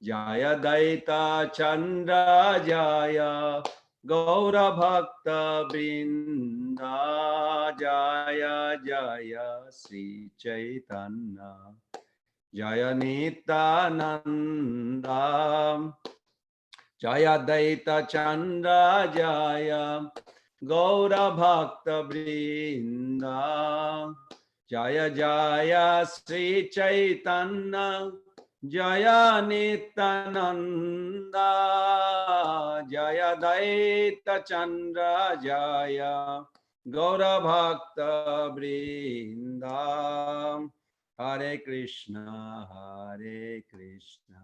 Jaya Daita Chandra Jaya Gaura Bhakta Vrinda Jaya Jaya Sri Chaitanya Jaya Nityananda Jaya Daita Chandra Jaya Gaura Bhakta Vrinda Jaya Jaya Sri Chaitanya Jaya Nityananda Jaya Daita Chandra Jaya Gaura Bhakta Vrinda Hare Krishna Hare Krishna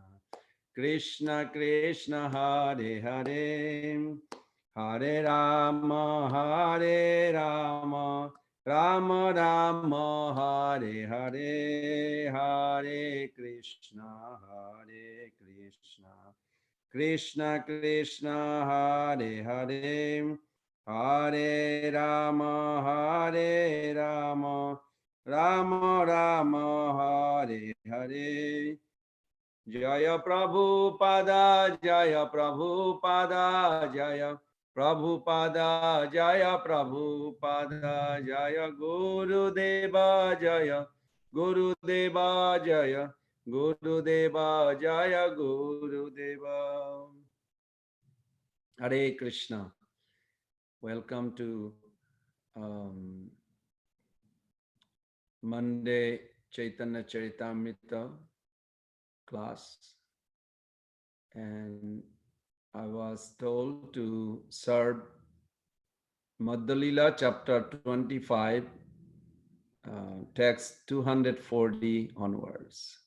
Krishna Krishna Hare Hare Hare Rama Hare Rama Rama Rama Hare Hare Hare Krishna Hare Krishna Krishna Krishna Hare Hare Hare Rama Hare Rama Rama Rama Hare Hare Jaya Prabhupada Jaya Prabhupada Jaya Prabhupada Jaya Prabhupada Jaya Guru Deva Jaya Guru Deva Jaya Guru Deva Jaya Guru Deva. Hare Krishna. Welcome to Monday Caitanya Caritamrta class. And I was told to serve Madhya Lila chapter 25, text 240 onwards.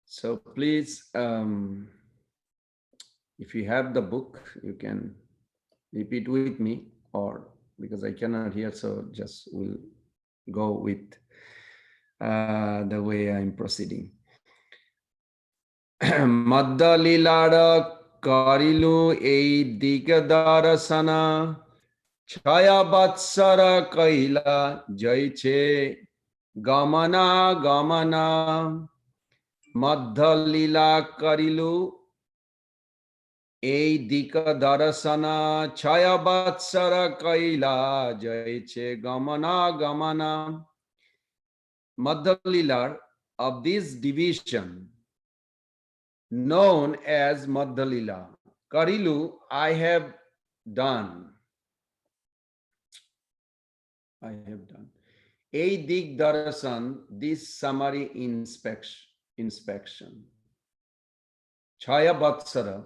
So please, if you have the book, you can repeat with me, or because I cannot hear, so just will go with the way I'm proceeding. Madhya Lilara Karilu ei Digadarasana Chaya Batsara Kaila Jaiche Gamana Gamana Madhya Lila Karilu ei Digadarasana Chaya Batsara Kaila Jaiche Gamana Gamana. Madhya Lila of this division known as Madhya Lila. Karilu, I have done. A Dig Darasan, this summary inspection. Chaya Batsara,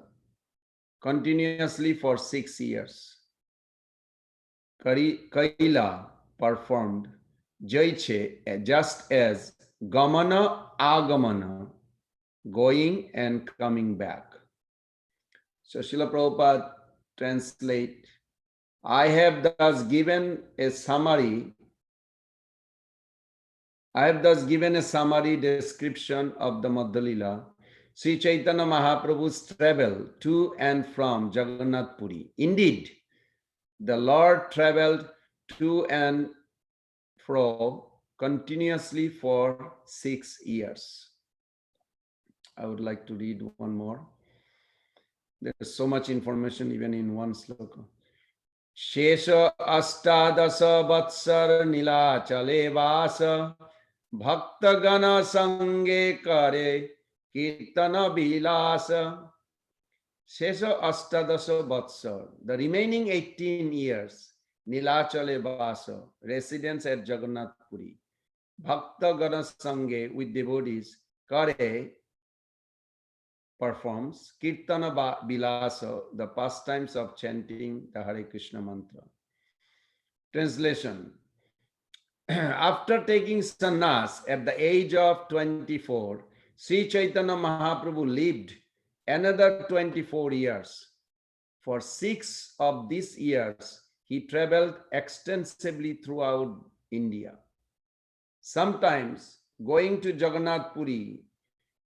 continuously for 6 years. Kaila performed Jaiche just as Gamana Agamana, going and coming back. So Srila Prabhupada translate, I have thus given a summary description of the Madhya Lila, Sri Chaitanya Mahaprabhu's travel to and from Jagannath Puri. Indeed, the Lord traveled to and fro continuously for 6 years. I would like to read one more. There is so much information even in one sloka. Shesha Astadasa Vatsar Nilachale Vasa Bhaktagana Sange Kare Kirtana Bilasa. Shesha Astadasa Vatsar, the remaining 18 years, Nilachale Vasa, residence at Jagannath Puri. Bhaktagana Sange, with devotees, Kare performs Kirtana Bilasa, the pastimes of chanting the Hare Krishna mantra. Translation. After taking sannyas at the age of 24, Sri Chaitanya Mahaprabhu lived another 24 years. For 6 of these years, he traveled extensively throughout India, sometimes going to Jagannath Puri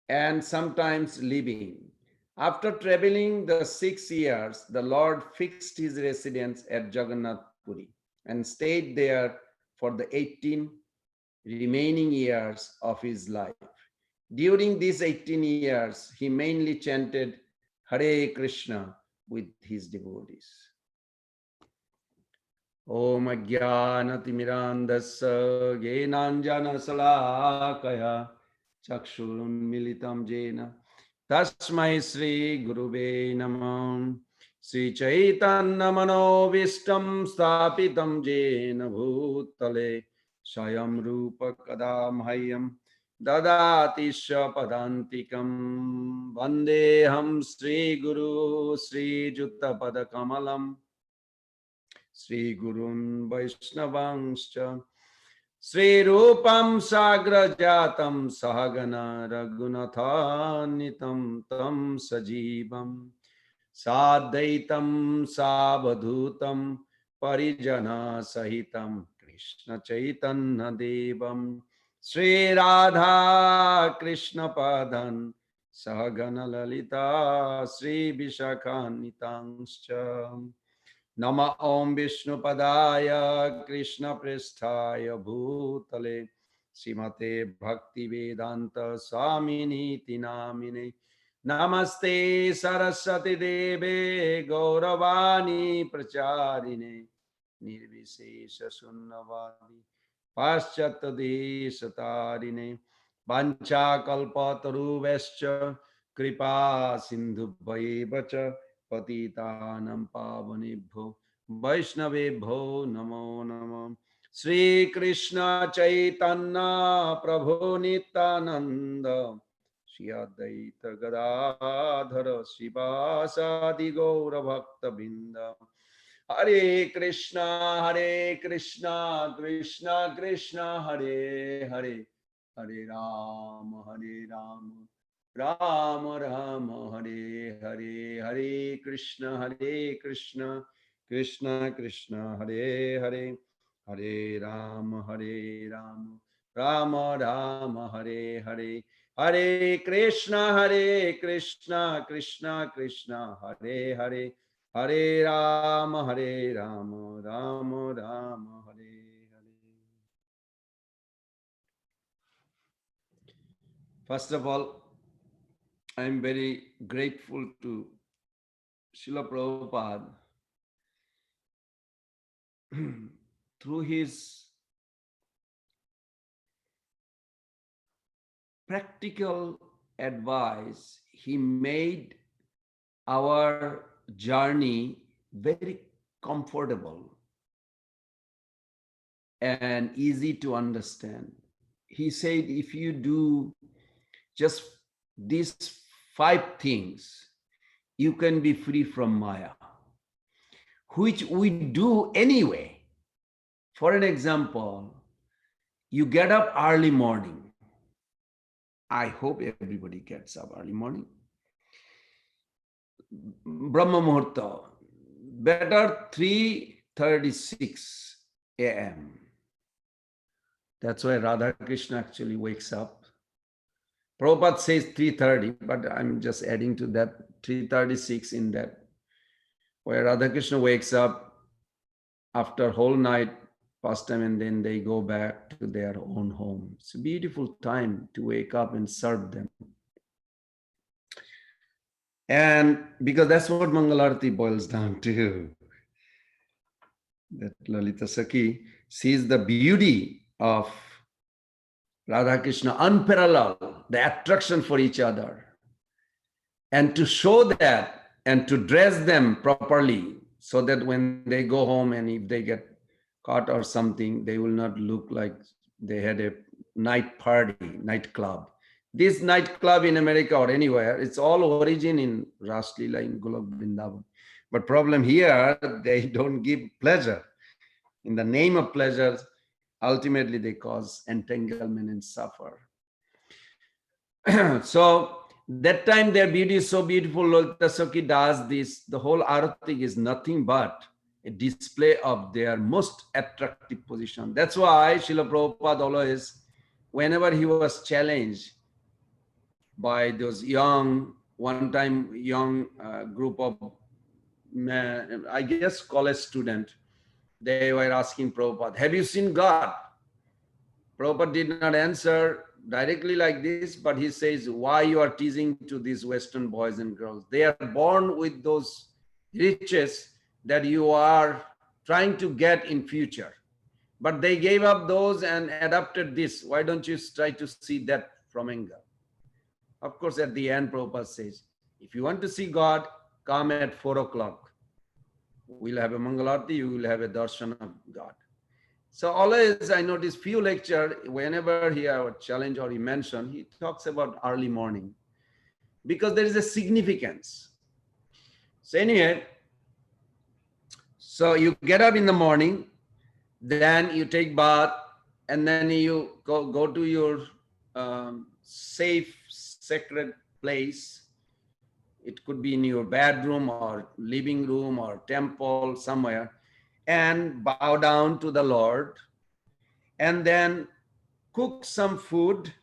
and sometimes leaving. After traveling the 6 years, the Lord fixed his residence at Jagannath Puri and stayed there for the 18 remaining years of his life. During these 18 years, he mainly chanted Hare Krishna with his devotees. Om Ajnanatimirandasya Gyenanjana Salakaya Chakshurunmilitam Jena Tasmai Sri Gurube Namam Sri Chaitanya Manovistam Stapitam Jena Bhutale Swayam Rupa Kadam Hayam Dadatisha Padantikam Vandeham Sri Guru Sri Jutta Padakamalam Sri Gurun Vaishnavangscha Sri Rupam Sagrajatam Sahagana Raghunatanitam Tam Sajivam Sadaitam Savadhutam Parijana Sahitam Krishna Chaitanya Devam Sri Radha Krishna Padan Sahagana Lalita Sri Vishakhanitangscha Nama Om Vishnu Padaya Krishna Pristhaya Bhutale Srimate Bhakti Vedanta Swamini Tinamine Namaste Saraswati Deve Gauravani Pracharine Nirvisesha Sunnavadi Paschata Deshatarine Vancha Kalpataruvescha Kripa Sindhu Bhaivacha Patitanam Pavanebhyo Vaishnavebhyo Namo Namo Sri Krishna Chaitanya Prabhu Nityananda Shri Advaita Gadadhara Srivasadi Gaura Bhakta Binda Hare Krishna Krishna Krishna Hare Hare Hare Rama Rama Rama Hare Hare Hare Krishna Krishna Krishna Hare Hare Hare Rama Rama Rama Hare Hare Hare Krishna Krishna Krishna Hare Hare Hare Rama Rama Rama Hare Hare. First of all, I am very grateful to Srila Prabhupada through his practical advice. He made our journey very comfortable and easy to understand. He said, if you do just these 5 things, you can be free from Maya, which we do anyway. For an example, you get up early morning. I hope everybody gets up early morning. Brahma Muhurta, better 3:36 a.m. That's why Radha Krishna actually wakes up. Prabhupada says 3:30, but I'm just adding to that 3:36 in that, where Radha Krishna wakes up after whole night pastime and then they go back to their own home. It's a beautiful time to wake up and serve them. And because that's what Mangalarti boils down to. That Lalita Sakhi sees the beauty of Radha Krishna unparalleled, the attraction for each other. And to show that and to dress them properly so that when they go home and if they get caught or something, they will not look like they had a night party, nightclub. This nightclub in America or anywhere, it's all origin in Ras Leela in Golok Vrindavan. But problem here, they don't give pleasure. In the name of pleasure, ultimately they cause entanglement and suffer. So that time their beauty is so beautiful. Lalita Sakhi does this. The whole arati is nothing but a display of their most attractive position. That's why Srila Prabhupada always, whenever he was challenged by those one time young group of, I guess, college student, they were asking Prabhupada, have you seen God? Prabhupada did not answer. directly like this, but he says, why you are teasing to these Western boys and girls? They are born with those riches that you are trying to get in future. But they gave up those and adopted this. Why don't you try to see that from anger? Of course, at the end, Prabhupada says, if you want to see God, come at 4 o'clock. We'll have a Mangalarti, you will have a darshan of God. So always I notice few lecture, whenever he have a challenge or he mention, he talks about early morning because there is a significance. So anyway, so you get up in the morning, then you take bath, and then you go to your safe, sacred place. It could be in your bedroom or living room or temple somewhere, and bow down to the Lord, and then cook some food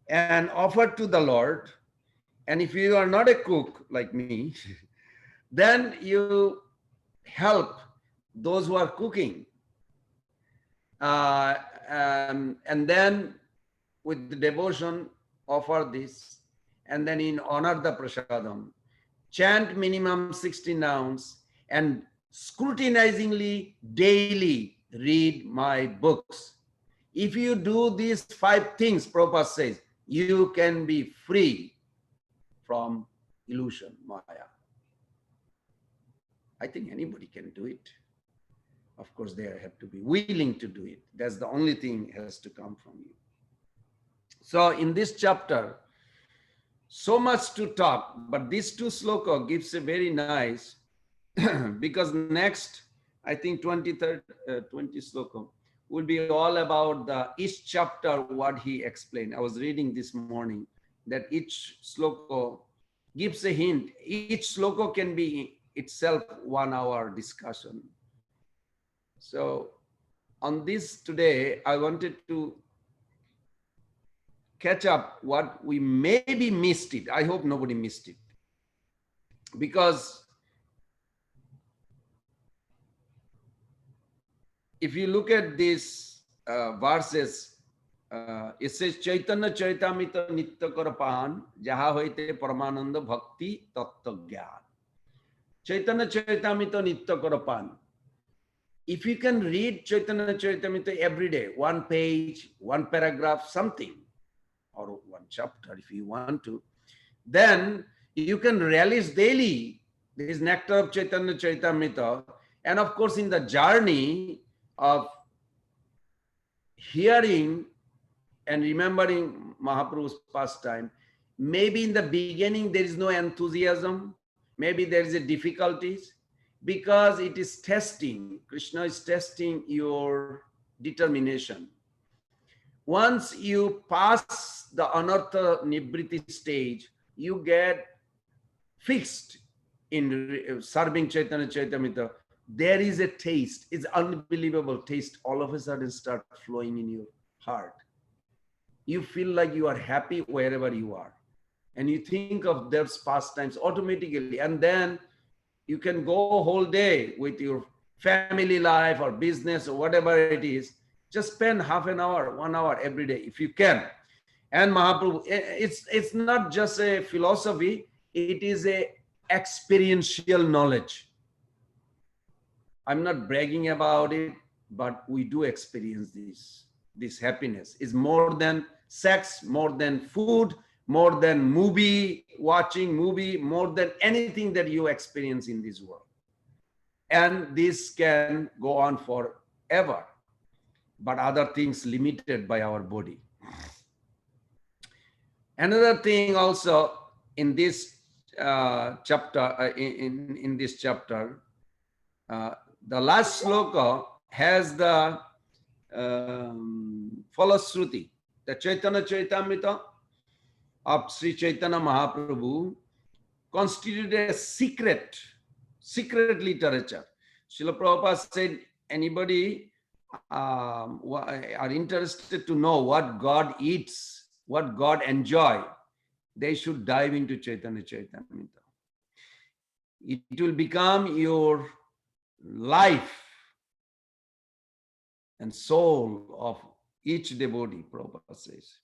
and offer to the Lord. And if you are not a cook like me, then you help those who are cooking. And then with the devotion, offer this, and then in honor the prasadam, chant minimum 16 rounds, and scrutinizingly daily read my books. If you do these 5 things, Prabhupada says, you can be free from illusion, Maya. I think anybody can do it. Of course, they have to be willing to do it. That's the only thing has to come from you. So in this chapter, so much to talk, but these 2 sloka gives a very nice, because next, I think 20 sloka will be all about the each chapter, what he explained. I was reading this morning that each sloka gives a hint. Each sloka can be itself 1 hour discussion. So on this today, I wanted to catch up what we maybe missed it. I hope nobody missed it. Because if you look at these verses, it says, Caitanya Caritamrta Madhya Karapan, Jaha hoite Paramananda Bhakti Tattva Gyan. Caitanya Caritamrta Madhya Karapan. If you can read Caitanya Caritamrta every day, 1 page, 1 paragraph, something, or 1 chapter if you want to, then you can relish daily this nectar of Caitanya Caritamrta. And of course, in the journey of hearing and remembering Mahaprabhu's pastime, maybe in the beginning there is no enthusiasm, maybe there is a difficulties, because it is testing. Krishna is testing your determination. Once you pass the anartha nibriti stage, you get fixed in serving Caitanya Caritamrta. There is a taste. It's unbelievable taste. All of a sudden start flowing in your heart. You feel like you are happy wherever you are. And you think of those pastimes automatically. And then you can go a whole day with your family life or business or whatever it is. Just spend half an hour, 1 hour every day if you can. And Mahaprabhu, it's not just a philosophy, it is a experiential knowledge. I'm not bragging about it, but we do experience this. This happiness is more than sex, more than food, more than watching movie, more than anything that you experience in this world. And this can go on forever, but other things limited by our body. Another thing also in this chapter, in this chapter, the last sloka has the Falashruti, the Caitanya Caritamrita of Sri Chaitanya Mahaprabhu constituted a secret literature. Srila Prabhupada said, anybody are interested to know what God eats, what God enjoys, they should dive into Caitanya Caritamrita. It will become your life and soul of each devotee, Prabhupada says.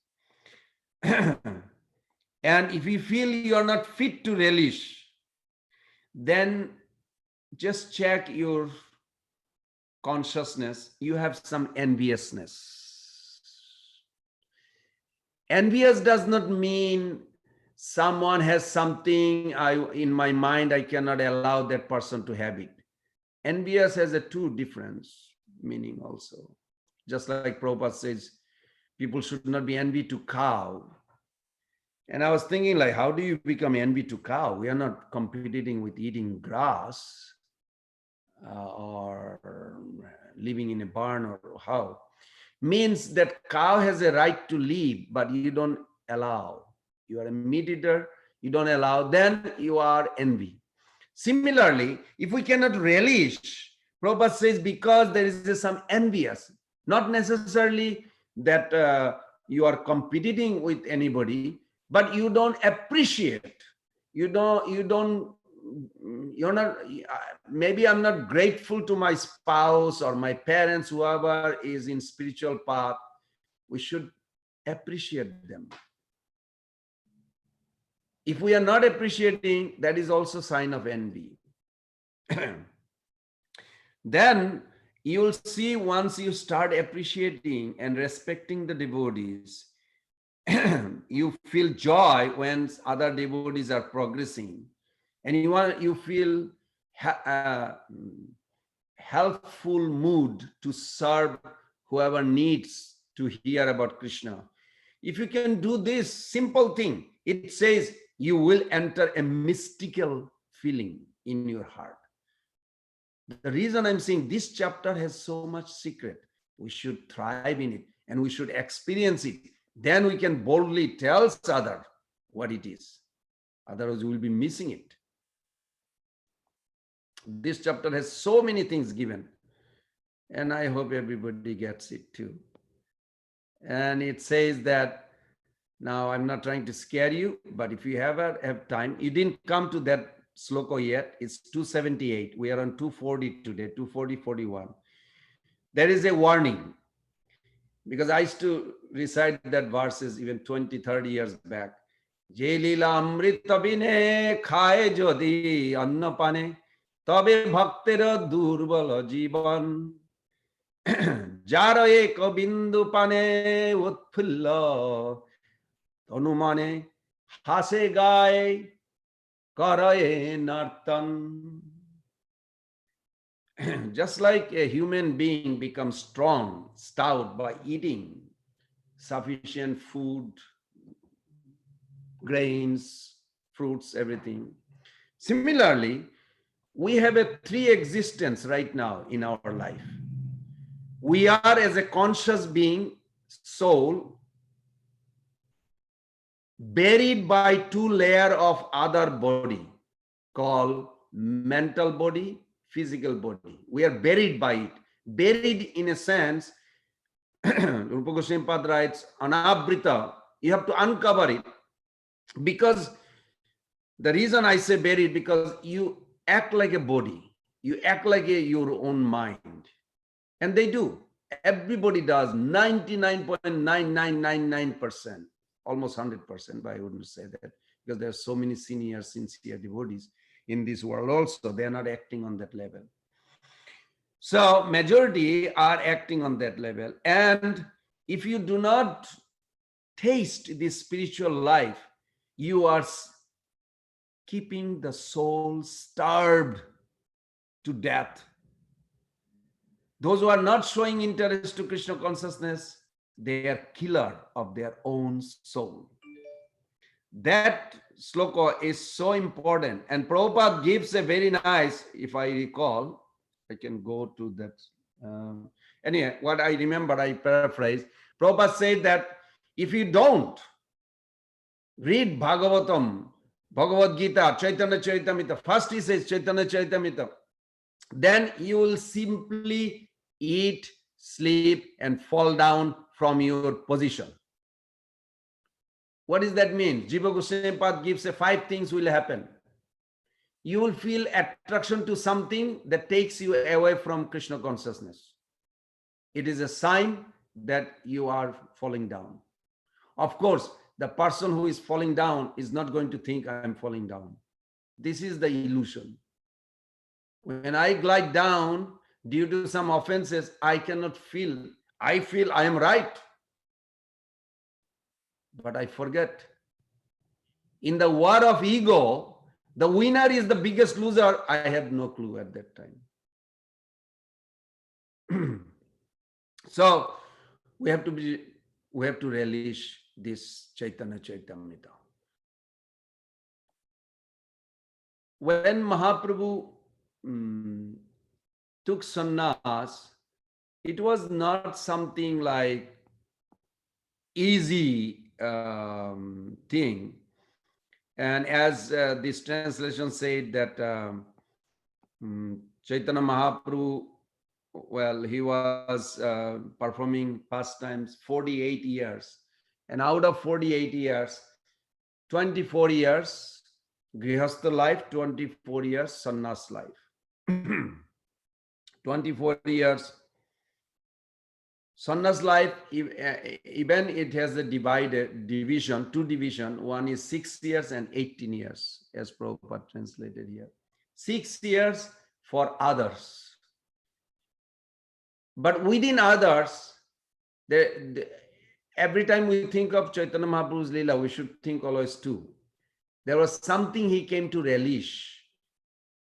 And if you feel you are not fit to relish, then just check your consciousness. You have some enviousness. Envious does not mean someone has something in my mind, I cannot allow that person to have it. Envious has a two difference meaning also. Just like Prabhupada says, people should not be envy to cow. And I was thinking, like, how do you become envy to cow? We are not competing with eating grass or living in a barn, or how. Means that cow has a right to live, but you don't allow. You are a meat eater, you don't allow, then you are envy. Similarly, if we cannot relish, Prabhupada says, because there is some envious, not necessarily that you are competing with anybody, but you don't appreciate. You're not, maybe I'm not grateful to my spouse or my parents, whoever is in spiritual path. We should appreciate them. If we are not appreciating, that is also sign of envy. Then you will see, once you start appreciating and respecting the devotees, you feel joy when other devotees are progressing, and you feel helpful mood to serve whoever needs to hear about Krishna. If you can do this simple thing, it says you will enter a mystical feeling in your heart. The reason I'm saying this chapter has so much secret, we should thrive in it and we should experience it. Then we can boldly tell others what it is. Otherwise, we will be missing it. This chapter has so many things given, and I hope everybody gets it too. And it says that, now I'm not trying to scare you, but if you have time, you didn't come to that sloka yet. It's 278. We are on 240 today, 240, 41. There is a warning, because I used to recite that verses even 20, 30 years back. Je lila amrita bine khaye jodi anna pane tobe bhaktera durbala jiban jaro ek bindu pane utphulla tanumane hase gaye karaye nartan. Just like a human being becomes strong, stout by eating sufficient food, grains, fruits, everything. Similarly, we have a three existence right now in our life. We are, as a conscious being, soul, buried by two layers of other body called mental body, physical body. We are buried by it. Buried in a sense, Rupa Goswami Pad writes, anabrita, you have to uncover it. Because the reason I say buried, because you act like a body, you act like your own mind. And they do. Everybody does. 99.9999%, almost 100%, but I wouldn't say that, because there are so many senior, sincere devotees in this world also. They are not acting on that level. So majority are acting on that level. And if you do not taste this spiritual life, you are keeping the soul starved to death. Those who are not showing interest to Krishna consciousness, they are killer of their own soul. That sloka is so important. And Prabhupada gives a very nice, if I recall, I can go to that. Anyway, what I remember, I paraphrase. Prabhupada said that if you don't read Bhagavatam, Bhagavad Gita, Caitanya Caritamrta, first he says Caitanya Caritamrta, then you will simply eat, sleep, and fall down from your position. What does that mean? Jiva Goswami Pad gives 5 things will happen. You will feel attraction to something that takes you away from Krishna consciousness. It is a sign that you are falling down. Of course, the person who is falling down is not going to think I'm falling down. This is the illusion. When I glide down due to some offenses, I cannot feel, I feel I am right. But I forget. In the war of ego, the winner is the biggest loser. I have no clue at that time. So we have to relish this Caitanya Caritamrta. When Mahaprabhu took sannyas, it was not something like easy thing. And as this translation said that Chaitanya Mahaprabhu, well, he was performing pastimes 48 years. And out of 48 years, 24 years Grihastha life, 24 years sannyas life. 24 years sannyas life, even it has a division, two division. One is 6 years and 18 years, as Prabhupada translated here. 6 years for others. But within others, every time we think of Chaitanya Mahaprabhu's lila, we should think always too. There was something he came to relish.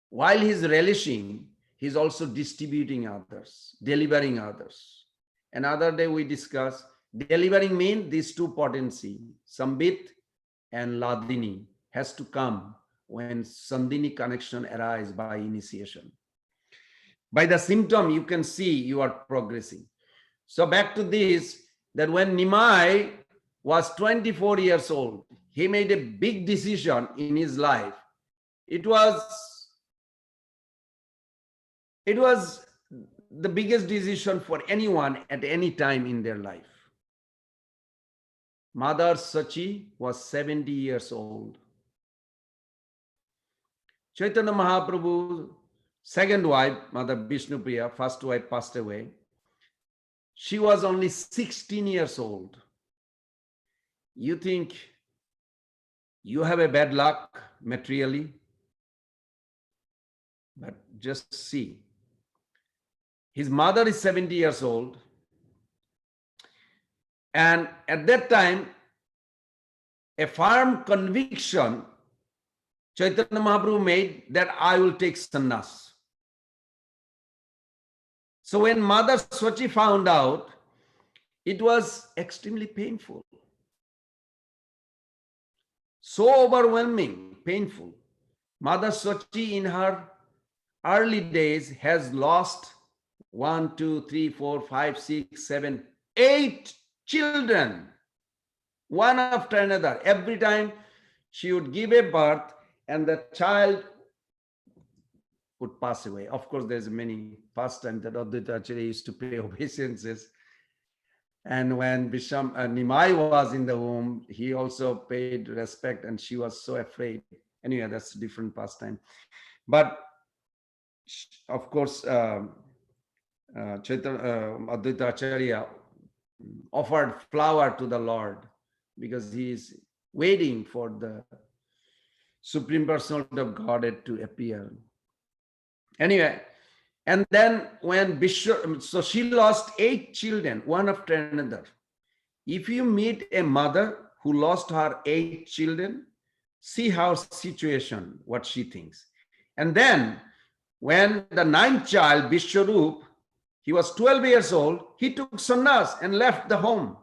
While he's relishing, he's also distributing others, delivering others. Another day we discuss, delivering means these two potency, Sambit and Ladini, has to come when Sandhini connection arises by initiation. By the symptom, you can see you are progressing. So back to this, that when Nimai was 24 years old, he made a big decision in his life. It was the biggest decision for anyone at any time in their life. Mother Sachi was 70 years old. Chaitanya Mahaprabhu's second wife, Mother Vishnupriya, first wife passed away. She was only 16 years old. You think you have a bad luck materially? But just see. His mother is 70 years old. And at that time, a firm conviction Chaitanya Mahaprabhu made that I will take sannyas. So when Mother Swachi found out, it was extremely painful. So overwhelming, painful. Mother Swachi in her early days has lost 1, 2, 3, 4, 5, 6, 7, 8 children, one after another. Every time she would give a birth and the child would pass away. Of course, there's many pastimes that Advaita Acharya used to pay obeisances. And when Nimai was in the womb, he also paid respect and she was so afraid. Anyway, that's a different pastime. But of course, Advaita Acharya offered flower to the Lord because he is waiting for the Supreme Personality of Godhead to appear. Anyway, and then when so she lost 8 children, one after another. If you meet a mother who lost her 8 children, see her situation, what she thinks. And then when the 9th child, Vishwarup, he was 12 years old, he took sannyas and left the home.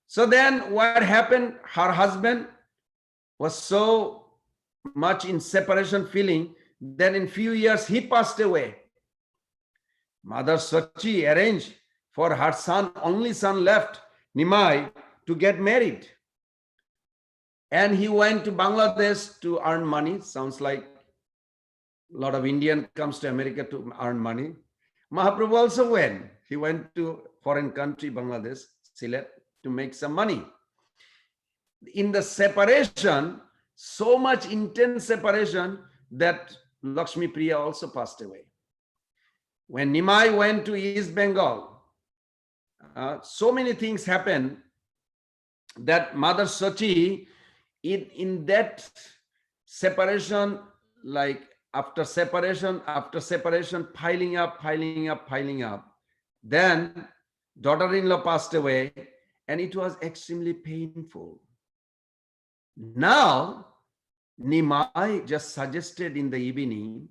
So then what happened? Her husband was so much in separation feeling that in few years he passed away. Mother Sachi arranged for her son, only son left, Nimai, to get married. And he went to Bangladesh to earn money. Sounds like a lot of Indian comes to America to earn money. Mahaprabhu also went. He went to foreign country, Bangladesh, Sylhet, to make some money. In the separation, so much intense separation that Lakshmi Priya also passed away. When Nimai went to East Bengal, so many things happened that Mother Sachi, in that separation, like after separation, piling up. Then daughter-in-law passed away, and it was extremely painful. Now, Nimai just suggested in the evening,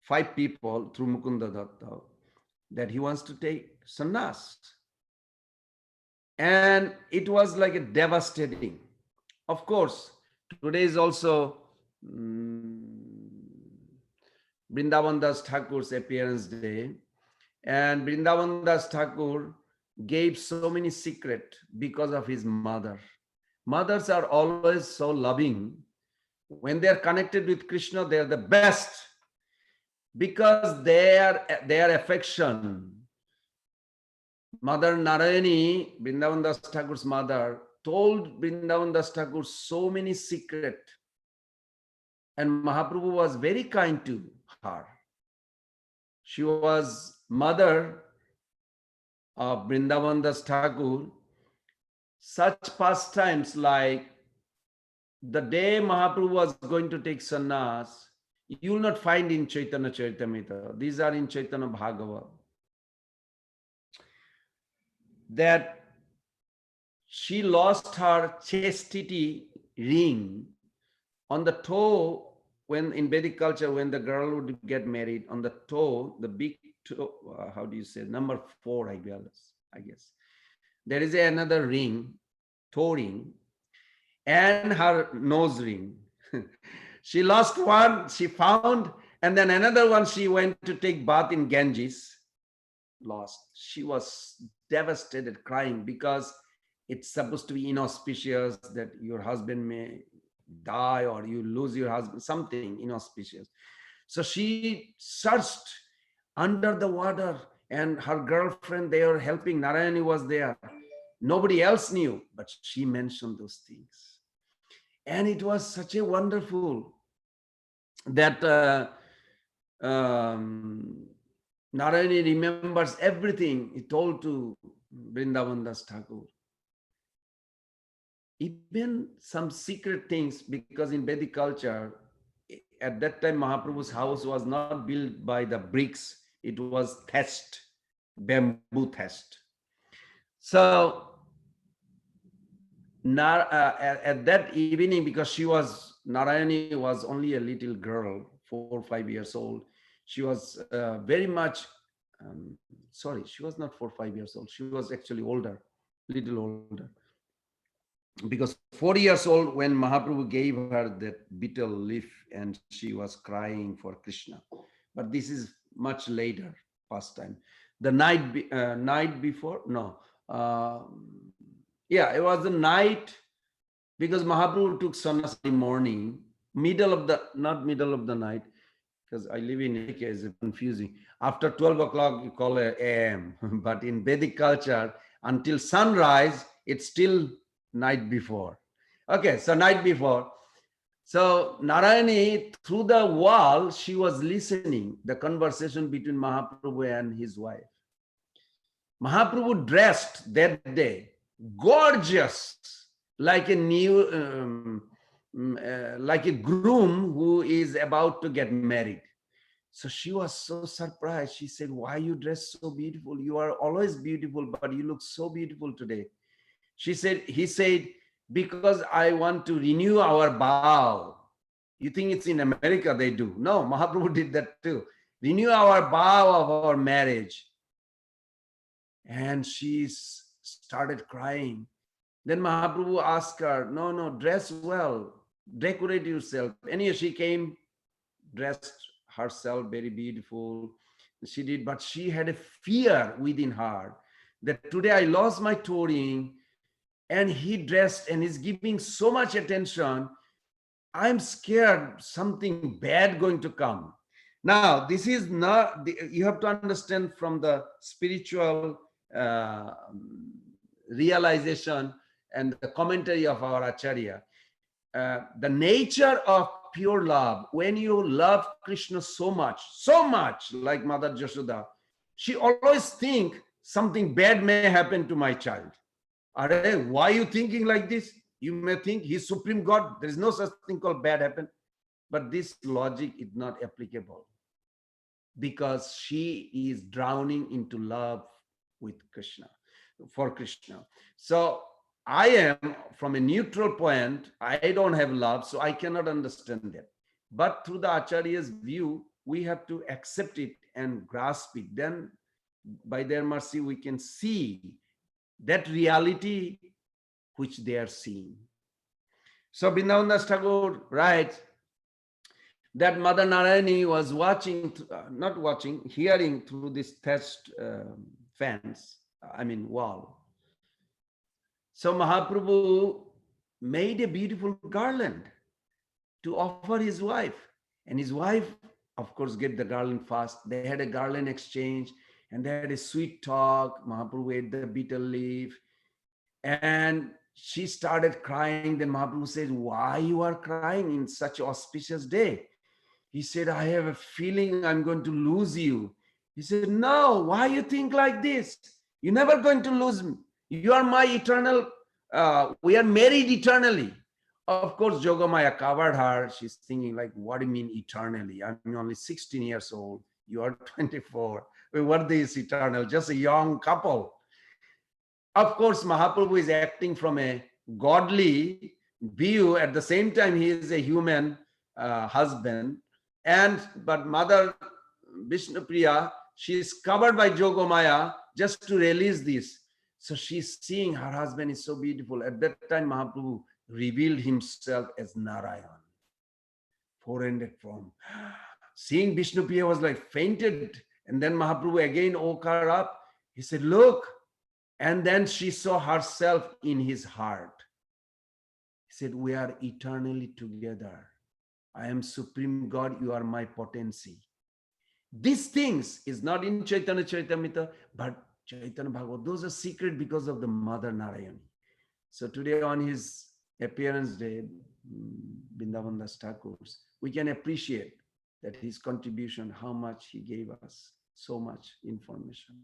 5 people through Mukunda Datta, that he wants to take sannyas. And it was like a devastating. Of course, today is also Vrindavan Das Thakur's appearance day. And Vrindavan Das Thakur gave so many secrets because of his mother. Mothers are always so loving. When they are connected with Krishna, they are the best, because their affection. Mother Narayani, Vrindavan Das Thakur's mother, told Vrindavan Das Thakur so many secrets. And Mahaprabhu was very kind to her. She was mother of Vrindavan Das Thakur. Such pastimes like the day Mahaprabhu was going to take sannyas, you will not find in Caitanya Caritamrta. These are in Chaitanya Bhagavad. That she lost her chastity ring on the toe. When in Vedic culture, when the girl would get married, on the toe, the big toe, how do you say, number 4, I guess. There is another ring, toe ring, and her nose ring. She lost one, she found, and then another one she went to take bath in Ganges, lost. She was devastated, crying, because it's supposed to be inauspicious that your husband may die or you lose your husband, something inauspicious. So she searched under the water, and her girlfriend, they were helping. Narayani was there. Nobody else knew, but she mentioned those things. And it was such a wonderful that Narayani remembers everything he told to Vrindavan Das Thakur. Even some secret things, because in Vedic culture, at that time, Mahaprabhu's house was not built by the bricks, it was thatched, bamboo thatched. So at that evening, because Narayani was only a little girl, 4 or 5 years old, she was very much, sorry, she was not 4 or 5 years old, she was actually older, little older. Because 4 years old when Mahaprabhu gave her that betel leaf and she was crying for Krishna. But this is much later pastime. The night before, no. Yeah, it was the night, because Mahaprabhu took sannyas in the morning, not middle of the night, because I live in India, it's confusing. After 12 o'clock, you call it AM. But in Vedic culture, until sunrise, it's still night before. Okay, so night before. So Narayani, through the wall, she was listening the conversation between Mahaprabhu and his wife. Mahaprabhu dressed that day, gorgeous, like a new, like a groom who is about to get married. So she was so surprised. She said, "Why you dress so beautiful? You are always beautiful, but you look so beautiful today." He said, "Because I want to renew our vow." You think it's in America they do? No, Mahaprabhu did that too. Renew our vow of our marriage. And she started crying. Then Mahaprabhu asked her, no, dress well, decorate yourself. Anyway, she came, dressed herself very beautiful. She did, but she had a fear within her that today I lost my toe ring, and he dressed and is giving so much attention. I'm scared something bad going to come. Now, this is not, you have to understand from the spiritual realization and the commentary of our Acharya. The nature of pure love, when you love Krishna so much, like Mother Jashoda, she always thinks something bad may happen to my child. Why are you thinking like this? You may think he's supreme God. There is no such thing called bad happen. But this logic is not applicable because she is drowning into love with Krishna, for Krishna. So I am from a neutral point. I don't have love, so I cannot understand that. But through the Acharya's view, we have to accept it and grasp it. Then by their mercy, we can see that reality which they are seeing. So Vrindavan Das Thakur writes that Mother Narayani was watching, not watching, hearing through this thatched fence, wall. So Mahaprabhu made a beautiful garland to offer his wife. And his wife, of course, get the garland fast. They had a garland exchange and they had a sweet talk. Mahaprabhu ate the betel leaf. And she started crying. Then Mahaprabhu said, why you are crying in such an auspicious day? He said, I have a feeling I'm going to lose you. He said, no, why you think like this? You're never going to lose me. You are my eternal, we are married eternally. Of course, Yogamaya covered her. She's thinking like, what do you mean eternally? I'm only 16 years old. You are 24. What is eternal? Just a young couple. Of course, Mahaprabhu is acting from a godly view. At the same time, he is a human husband. But Mother Vishnupriya, she is covered by Yogamaya just to release this. So she's seeing her husband is so beautiful. At that time, Mahaprabhu revealed himself as Narayan, 400 form. Seeing Vishnupriya was like fainted. And then Mahaprabhu again woke her up. He said, look. And then she saw herself in his heart. He said, we are eternally together. I am Supreme God, you are my potency. These things is not in Caitanya Caritamrta, but Chaitanya Bhagavad. Those are secret because of the Mother Narayani. So today on his appearance day, Vrindavan Das Thakur's, we can appreciate that his contribution, how much he gave us, so much information.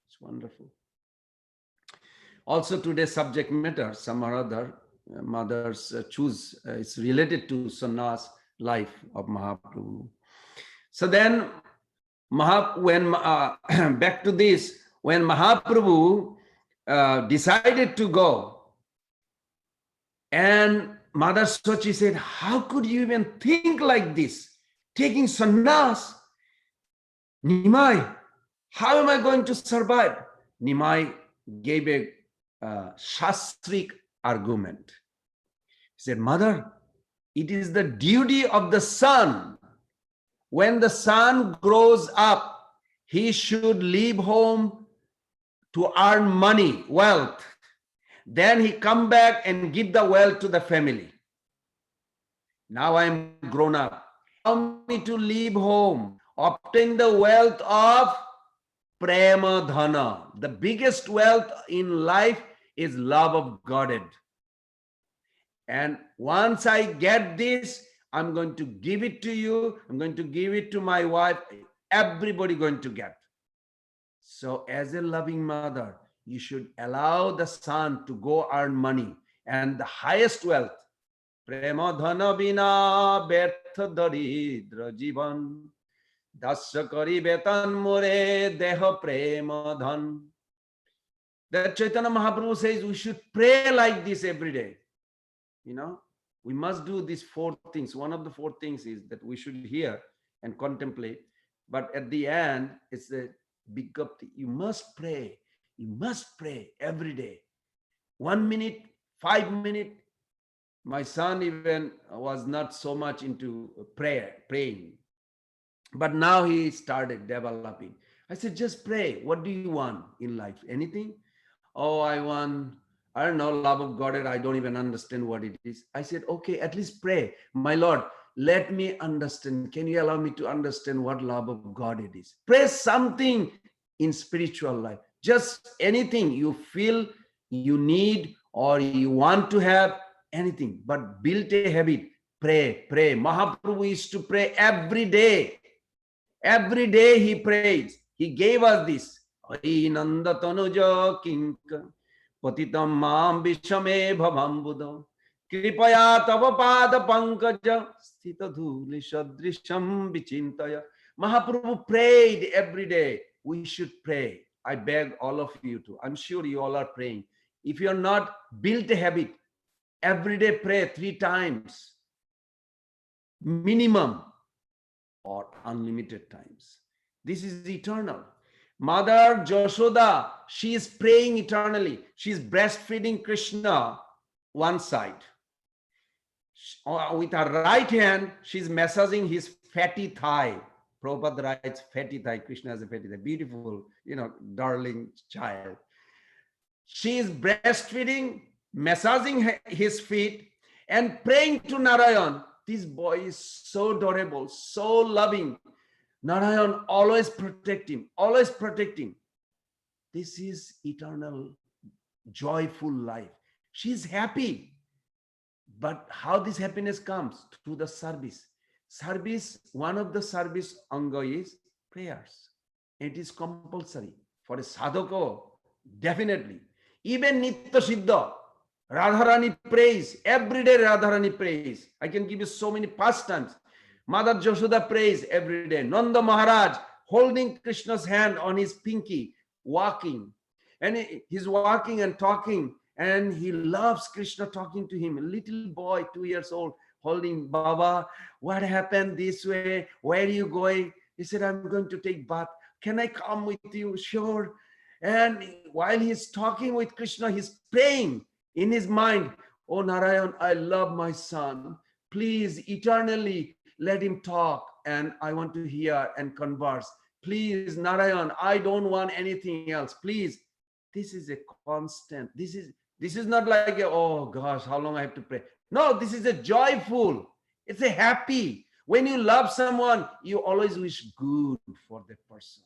It's wonderful. Also today's subject matter, some or other, mothers choose, it's related to sannyas life of Mahaprabhu. So then, back to this, when Mahaprabhu decided to go, and Mother Sochi said, how could you even think like this? Taking sannyas? Nimai, how am I going to survive? Nimai gave a shastric argument. He said, Mother, it is the duty of the son. When the son grows up, he should leave home to earn money, wealth. Then he come back and give the wealth to the family. Now I am grown up. Allow me to leave home, obtain the wealth of prema dhana. The biggest wealth in life is love of Godhead. And once I get this, I'm going to give it to you. I'm going to give it to my wife. Everybody going to get. So as a loving mother, you should allow the son to go earn money. And the highest wealth, prema dhana bina bertha daridra jivan, dasya kari betan more deha prema dhan. That Chaitanya Mahaprabhu says we should pray like this every day. You know, we must do these four things. One of the four things is that we should hear and contemplate. But at the end, it's a big up. You must pray. You must pray every day. 1 minute, 5 minutes. My son even was not so much into praying. But now he started developing. I said, just pray. What do you want in life? Anything? Oh, I don't know, love of God, I don't even understand what it is. I said, okay, at least pray. My Lord, let me understand. Can you allow me to understand what love of God it is? Pray something in spiritual life. Just anything you feel you need or you want to have, anything. But build a habit. Pray, pray. Mahaprabhu used to pray every day. Every day he prays. He gave us this. Nanda tanuja kinka patitam mam vishame bhavam buddha kripaya tava pada pankaja sthita dhuli sadrisham vichintaya. Mahaprabhu prayed every day. We should pray. I beg all of you to. I'm sure you all are praying. If you are not, build a habit. Every day pray 3 times minimum or unlimited times. This is eternal. Mother Joshoda, she is praying eternally. She is breastfeeding Krishna one side. With her right hand, she is massaging his fatty thigh. Prabhupada writes fatty thigh. Krishna has a fatty thigh. Beautiful, darling child. She is breastfeeding, massaging his feet, and praying to Narayan. This boy is so adorable, so loving. Narayan always protect him, always protect him. This is eternal, joyful life. She is happy. But how this happiness comes? Through the service. Service, one of the service anga is prayers. It is compulsory. For a sadhaka, definitely. Even Nitya Siddha, Radharani prays. Every day Radharani prays. I can give you so many pastimes. Mother Jashoda prays every day. Nanda Maharaj holding Krishna's hand on his pinky, walking. And he's walking and talking. And he loves Krishna talking to him. A little boy, 2 years old, holding Baba. What happened this way? Where are you going? He said, I'm going to take bath. Can I come with you? Sure. And while he's talking with Krishna, he's praying in his mind, oh Narayan, I love my son. Please eternally let him talk. And I want to hear and converse. Please, Narayan, I don't want anything else. Please. This is a constant. This is not like, oh gosh, how long I have to pray. No, this is a joyful. It's a happy. When you love someone, you always wish good for that person.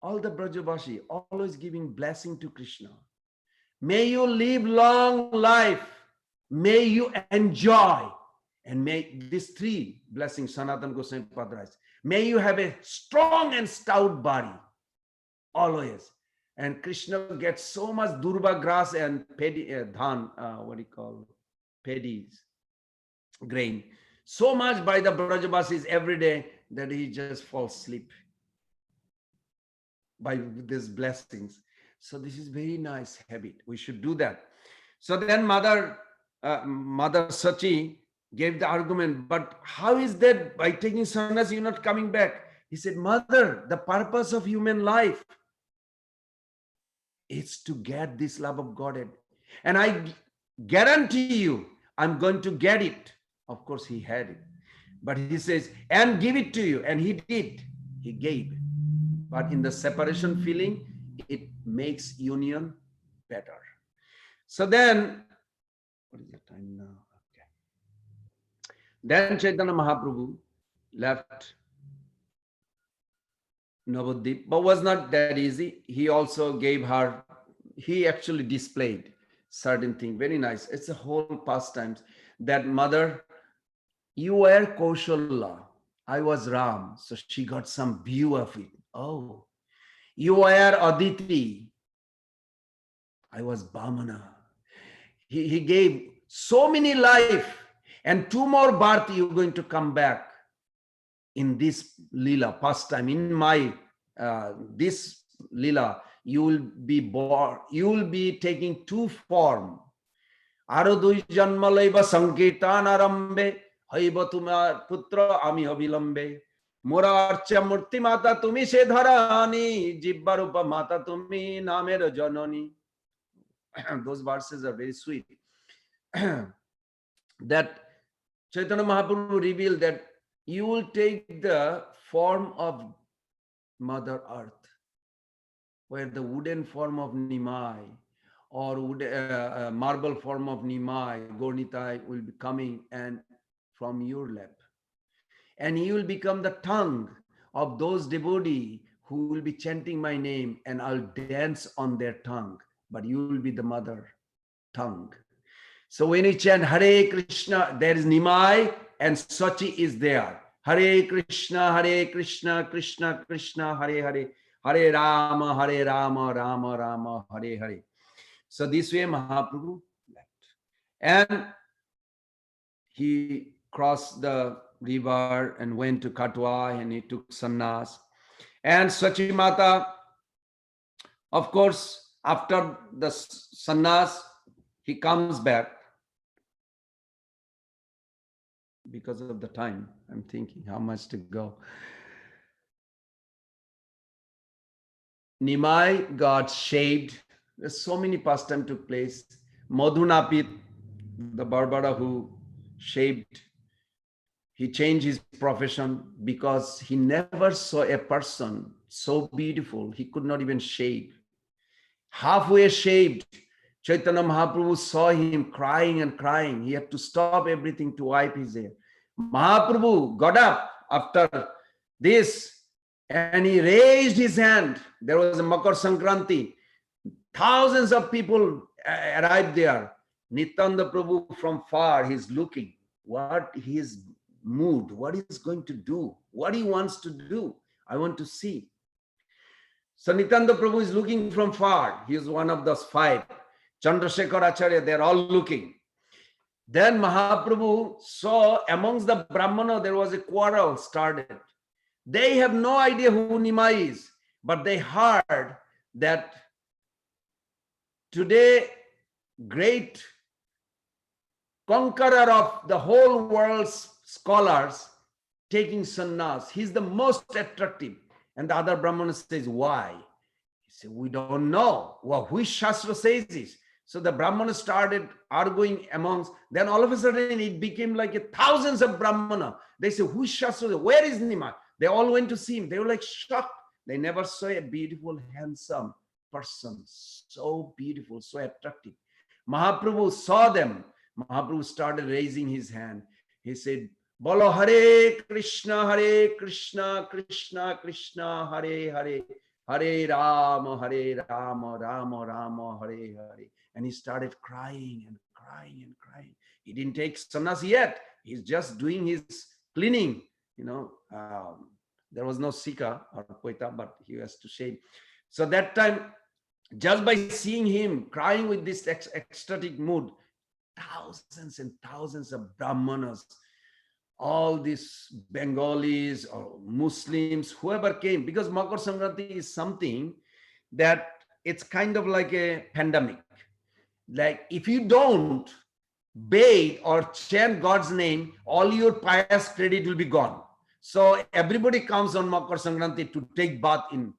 All the Brajavashi always giving blessing to Krishna. May you live long life. May you enjoy. And may these 3 blessings, Sanatana Goswami Padras, may you have a strong and stout body. Always. And Krishna gets so much durba grass and paddy, dhan, paddies, grain. So much by the Brajavasis every day that he just falls asleep by these blessings. So this is very nice habit. We should do that. So then Mother Sachi gave the argument, but how is that by taking sannyas you're not coming back? He said, Mother, the purpose of human life is to get this love of Godhead. And I guarantee you, I'm going to get it. Of course, he had it. But he says, and give it to you. And he did. He gave. But in the separation feeling, it makes union better. So then, what is the time now? Okay. Then Chaitanya Mahaprabhu left Navadvip, but was not that easy. He also gave her, he actually displayed certain thing. Very nice. It's a whole pastimes that mother, you were Kaushalya, I was Ram. So she got some view of it. Oh, you were Aditi, I was Bhamana. He gave so many life, and 2 more birth you're going to come back in this lila pastime. In my this lila, you will be born. You will be taking 2 form. Aro 2 janma laiba sankirtan arambe haiba tumar putra ami abilambe mora archa murti mata tumi se dharani jibbarupa mata tumi namer janani. Those verses are very sweet. That Chaitanya Mahaprabhu revealed that you will take the form of Mother Earth, where the wooden form of Nimai or marble form of Nimai, Gornitai will be coming and from your lap. And you will become the tongue of those devotees who will be chanting my name, and I'll dance on their tongue, but you will be the mother tongue. So when you chant Hare Krishna, there is Nimai and Sachi is there. Hare Krishna, Krishna Krishna, Hare Hare, Hare Rama, Rama Rama, Hare Hare. So this way Mahaprabhu left. And he crossed the river and went to Katwa and he took sannyas. And Sachi Mata, of course, after the sannyas, he comes back. Because of the time, I'm thinking how much to go. Nimai got shaved. There's so many pastime took place. Madhunapit, the Barbara who shaved, he changed his profession because he never saw a person so beautiful. He could not even shave. Halfway shaved, Chaitanya Mahaprabhu saw him crying and crying. He had to stop everything to wipe his hair. Mahaprabhu got up after this and he raised his hand. There was a Makar Sankranti. Thousands of people arrived there. Nityananda Prabhu from far, he's looking what his mood, what he's going to do, what he wants to do. I want to see. So Nityananda Prabhu is looking from far. He is one of those five. Chandrasekhar Acharya, they're all looking. Then Mahaprabhu saw amongst the Brahmana there was a quarrel started. They have no idea who Nimai is, but they heard that today great conqueror of the whole world's scholars taking sannyas. He's the most attractive. And the other Brahmana says, why? He said, we don't know. Well, which Shastra says this? So the Brahmana started arguing amongst, then all of a sudden it became like thousands of Brahmana. They say, which Shastra? Where is Nimai? They all went to see him. They were like shocked. They never saw a beautiful, handsome person. So beautiful, so attractive. Mahaprabhu saw them. Mahaprabhu started raising his hand. He said, Bolo Hare Krishna, Krishna Krishna, Hare Hare, Hare Rama, Rama Rama, Hare Hare. And he started crying and crying and crying. He didn't take sannyas yet. He's just doing his cleaning. You know, there was no Sika or Koita, but he has to shave. So that time, just by seeing him crying with this ecstatic mood, thousands and thousands of Brahmanas, all these Bengalis or Muslims, whoever came, because Makar Sankranti is something that it's kind of like a pandemic. Like if you don't bathe or chant God's name, all your pious credit will be gone. So everybody comes on Makar Sankranti to take bath in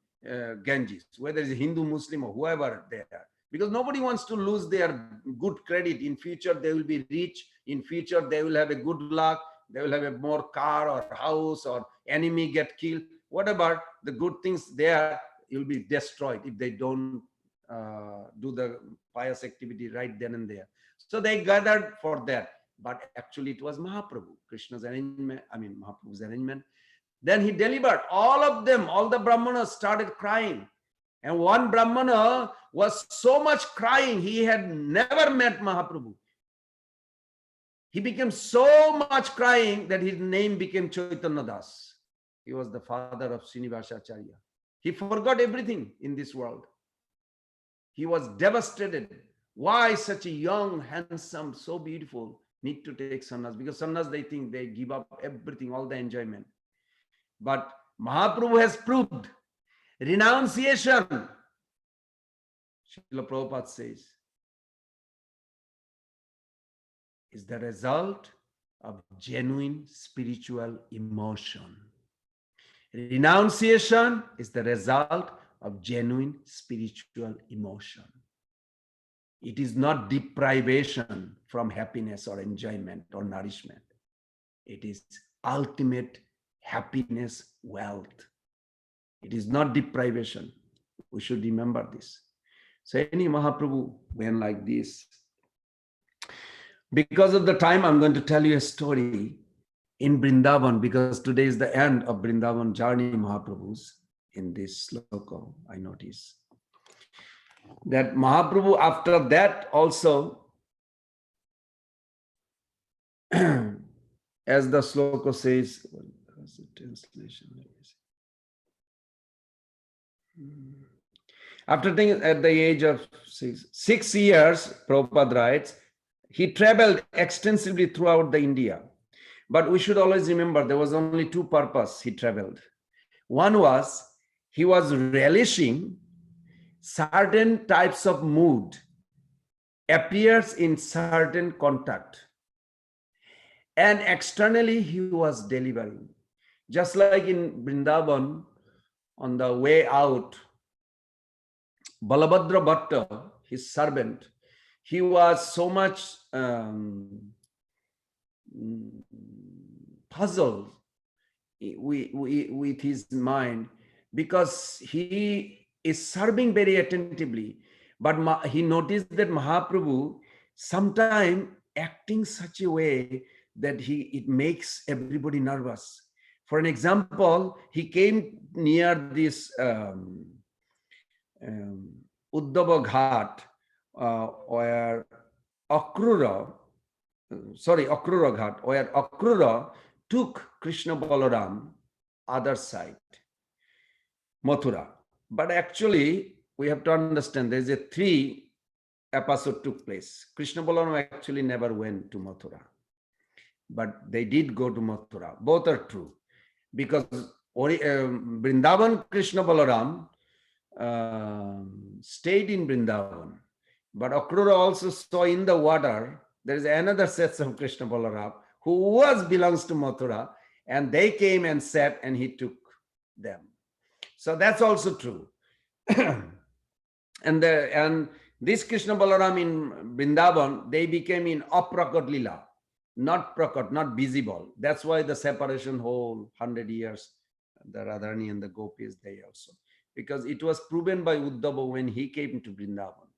Ganges, whether it's a Hindu, Muslim, or whoever they are. Because nobody wants to lose their good credit. In future, they will be rich. In future, they will have a good luck. They will have a more car or house or enemy get killed. Whatever the good things there will be destroyed if they don't do the pious activity right then and there. So they gathered for that. But actually it was Mahaprabhu, Krishna's arrangement, Mahaprabhu's arrangement. Then he delivered. All of them, all the Brahmanas started crying. And one Brahmana was so much crying, he had never met Mahaprabhu. He became so much crying that his name became Chaitanya Das. He was the father of Srinivasacharya. He forgot everything in this world. He was devastated. Why such a young, handsome, so beautiful need to take sannyas? Because sannyas, they think they give up everything, all the enjoyment. But Mahaprabhu has proved renunciation. Srila Prabhupada says, is the result of genuine spiritual emotion. Renunciation is the result of genuine spiritual emotion. It is not deprivation from happiness or enjoyment or nourishment. It is ultimate happiness, wealth. It is not deprivation. We should remember this. So any Mahaprabhu went like this. Because of the time, I'm going to tell you a story in Vrindavan, because today is the end of Vrindavan journey Mahaprabhu's. In this sloka, I notice that Mahaprabhu, after that also, as the sloka says, what is the translation? After taking at the age of 6 years, Prabhupada writes, he traveled extensively throughout the India. But we should always remember there was only two purposes he traveled. One was he was relishing certain types of mood appears in certain contact, and externally he was delivering. Just like in Vrindavan, on the way out, Balabhadra Bhatta, his servant, he was so much puzzled with his mind, because he is serving very attentively, but he noticed that Mahaprabhu sometimes acting such a way that it makes everybody nervous. For an example, he came near this Uddhava Ghat, where Akrura Ghat, where Akrura took Krishna Balaram other side, Mathura. But actually, we have to understand there is a 3 episode took place. Krishna Balaram actually never went to Mathura, but they did go to Mathura. Both are true, because Vrindavan Krishna Balaram stayed in Vrindavan, but Akrura also saw in the water there is another set of Krishna Balaram who belongs to Mathura, and they came and sat and he took them. So that's also true. and this Krishna Balaram in Vrindavan, they became in aprakat lila, not prakat, not visible. That's why the separation whole 100 years, the Radharani and the Gopis, they also, because it was proven by Uddhava when he came to Vrindavan.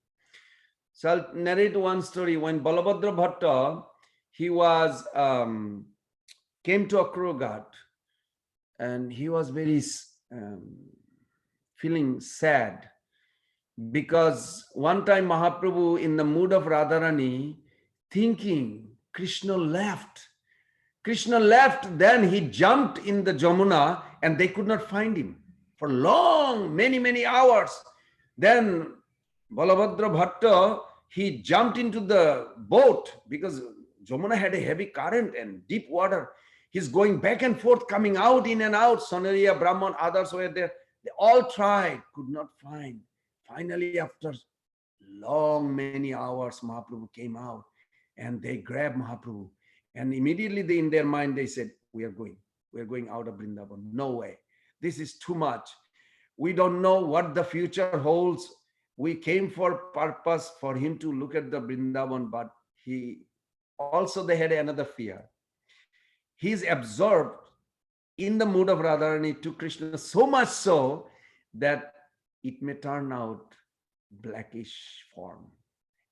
So I'll narrate one story. When Balabhadra Bhatta, he was came to Akrura Ghat, and he was very feeling sad, because one time Mahaprabhu, in the mood of Radharani, thinking Krishna left, then he jumped in the Jamuna and they could not find him for long, many hours. Then Balabhadra Bhatta, he jumped into the boat, because Jamuna had a heavy current and deep water. He's going back and forth, coming out, in and out. Sonariya, Brahman, others were there. They all tried, could not find. Finally, after many hours, Mahaprabhu came out and they grabbed Mahaprabhu. And immediately in their mind, they said, we are going out of Vrindavan. No way. This is too much. We don't know what the future holds. We came for purpose for him to look at the Vrindavan, but they had another fear. He's absorbed in the mood of Radharani to Krishna, so much so that it may turn out blackish form,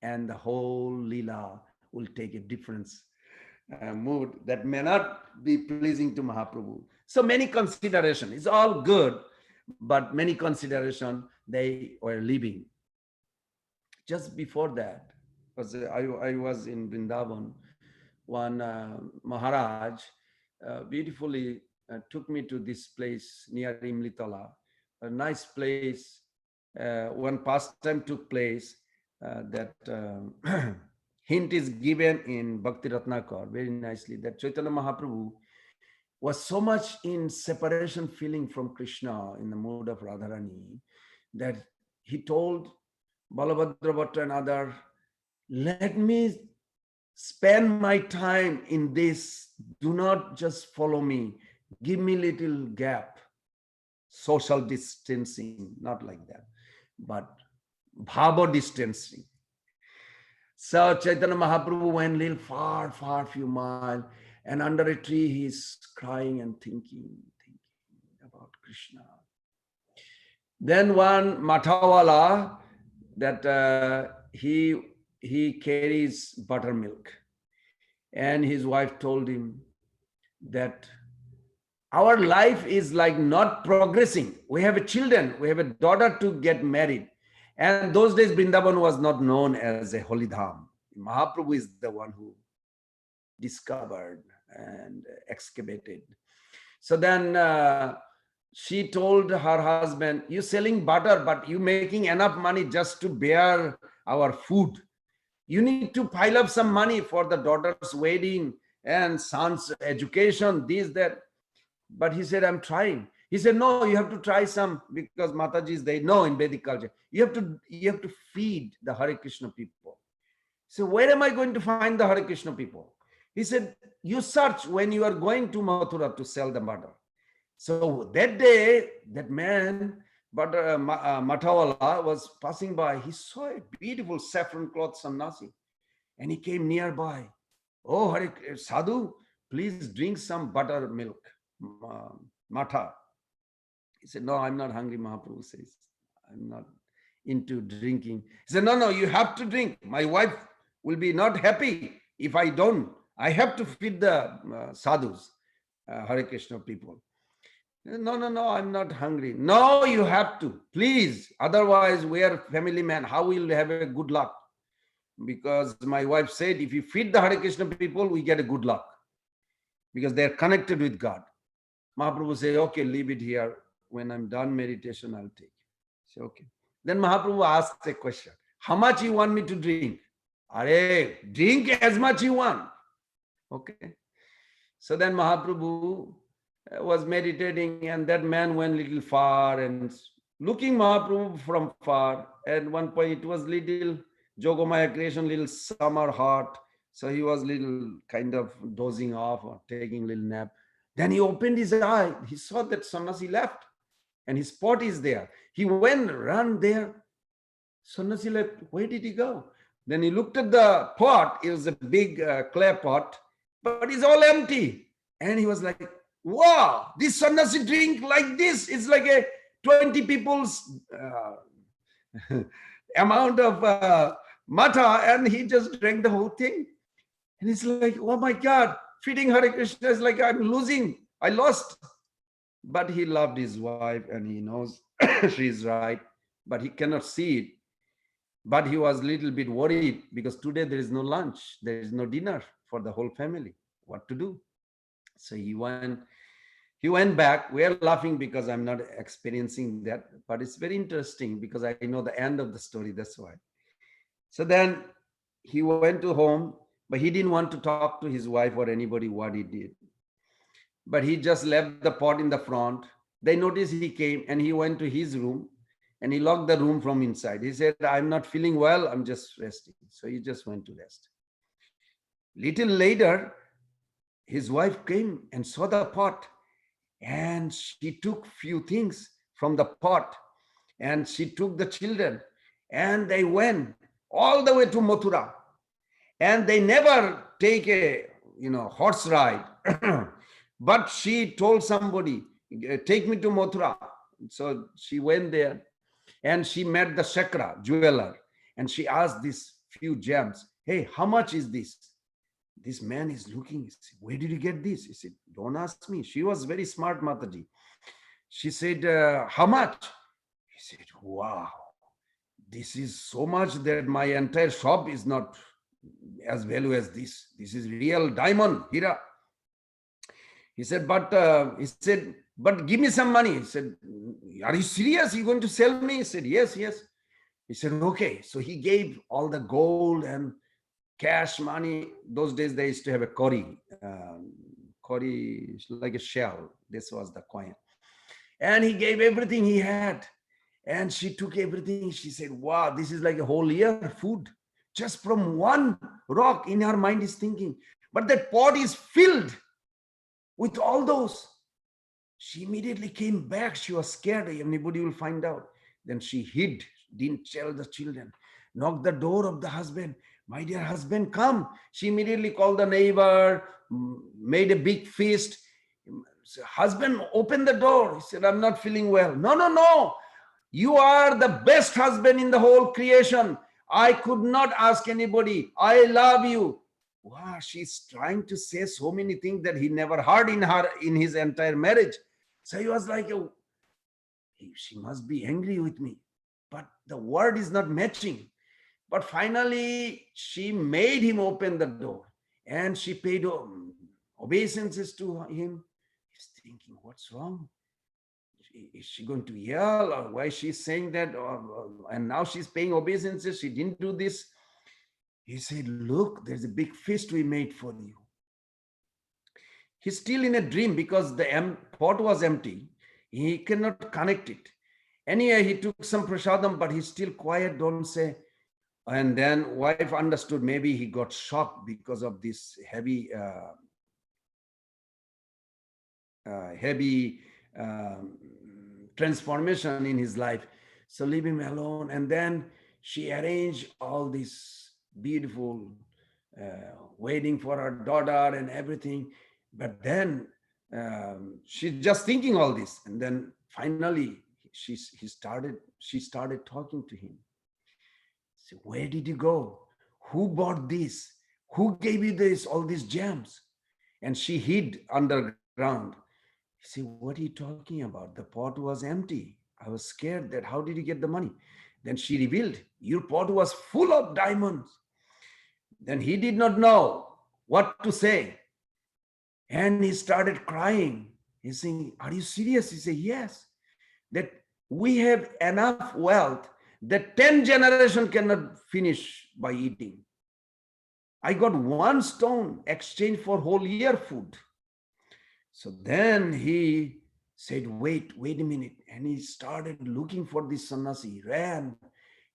and the whole lila will take a different mood that may not be pleasing to Mahaprabhu. So many considerations. It's all good, but many considerations they were leaving. Just before that, because I was in Vrindavan, one Maharaj beautifully took me to this place near Imlitala, a nice place. One pastime took place that hint is given in Bhakti Ratnakar very nicely, that Chaitanya Mahaprabhu was so much in separation feeling from Krishna in the mood of Radharani that he told Balabhadra Bhatta and other, let me spend my time in this. Do not just follow me. Give me little gap. Social distancing, not like that, but bhava distancing. So Chaitanya Mahaprabhu went a little far, few miles, and under a tree he's crying and thinking about Krishna. Then one Mathawala, that he carries buttermilk, and his wife told him that our life is like not progressing. We have children, we have a daughter to get married. And those days, Vrindavan was not known as a holy dham. Mahaprabhu is the one who discovered and excavated. So then she told her husband, you selling butter, but you making enough money just to bear our food. You need to pile up some money for the daughter's wedding and son's education, this, that. But he said, I'm trying. He said, no, you have to try some, because Matajis, they know in Vedic culture, you have to feed the Hare Krishna people. So where am I going to find the Hare Krishna people? He said, you search when you are going to Mathura to sell the butter. So that day, that man, Mathawala, was passing by. He saw a beautiful saffron cloth sannyasi, and he came nearby. Oh, Hare Sadhu, please drink some butter milk, matha. He said, no, I'm not hungry, Mahaprabhu says. I'm not into drinking. He said, no, you have to drink. My wife will be not happy if I don't. I have to feed the sadhus, Hare Krishna people. No, I'm not hungry. No, you have to, please. Otherwise, we are family man. How will we have a good luck? Because my wife said, if you feed the Hare Krishna people, we get a good luck. Because they are connected with God. Mahaprabhu say, okay, leave it here. When I'm done meditation, I'll take it. Say, okay. Then Mahaprabhu asks a question. How much you want me to drink? Are, drink as much you want. Okay. So then Mahaprabhu was meditating, and that man went little far and looking Mahaprabhu from far. At one point, it was little Jogomaya creation, little summer hot. So he was little kind of dozing off or taking a little nap. Then he opened his eye. He saw that sannyasi left and his pot is there. He went, ran there. Sannyasi left. Where did he go? Then he looked at the pot. It was a big clay pot, but it's all empty. And he was like, wow, this sannyasi drink like this. It's like a 20 people's amount of matha, and he just drank the whole thing. And he's like, oh my God, feeding Hare Krishna is like I'm losing. I lost. But he loved his wife and he knows she's right, but he cannot see it. But he was a little bit worried because today there is no lunch, there is no dinner for the whole family. What to do? So he went back. We are laughing because I'm not experiencing that, but it's very interesting because I know the end of the story, that's why. So then he went to home, but he didn't want to talk to his wife or anybody what he did. But he just left the pot in the front. They noticed he came and he went to his room and he locked the room from inside. He said, I'm not feeling well, I'm just resting. So he just went to rest. Little later, his wife came and saw the pot, and she took few things from the pot, and she took the children, and they went all the way to Mathura. And they never take a horse ride. But she told somebody, take me to Mathura. So she went there and she met the Shakra jeweler, and she asked these few gems, hey, how much is this? This man is looking, said, where did you get this? He said, don't ask me. She was very smart, Mataji. She said, how much? He said, wow, this is so much that my entire shop is not as value as this. This is real diamond, Hira. He said, but give me some money. He said, are you serious? You're going to sell me? He said, yes. He said, okay. So he gave all the gold and cash money. Those days they used to have a kori. Kori like a shell. This was the coin. And he gave everything he had. And she took everything. She said, wow, this is like a whole year food. Just from one rock. In her mind is thinking. But that pot is filled with all those. She immediately came back. She was scared. Anybody will find out. Then she hid. Didn't tell the children. Knocked the door of the husband. My dear husband, come. She immediately called the neighbor, made a big feast. Husband, open the door. He said, I'm not feeling well. No. You are the best husband in the whole creation. I could not ask anybody. I love you. Wow, she's trying to say so many things that he never heard in his entire marriage. So he was like, oh, she must be angry with me. But the word is not matching. But finally, she made him open the door and she paid obeisances to him. He's thinking, what's wrong? is she going to yell, or why she's saying that? And now she's paying obeisance. She didn't do this. He said, look, there's a big feast we made for you. He's still in a dream because the pot was empty. He cannot connect it. Anyway, he took some prasadam, but he's still quiet, don't say. And then wife understood, maybe he got shocked because of this heavy transformation in his life. So leave him alone. And then she arranged all this beautiful wedding for her daughter and everything. But then she's just thinking all this. And then finally she started talking to him. So where did you go? Who bought this? Who gave you this, all these gems? And she hid underground. He said, what are you talking about? The pot was empty. I was scared that how did you get the money? Then she revealed, your pot was full of diamonds. Then he did not know what to say. And he started crying. He's saying, are you serious? He said, yes. That we have enough wealth that 10 generations cannot finish by eating. I got one stone exchange for whole year food. So then he said, wait a minute. And he started looking for this sannyasi, ran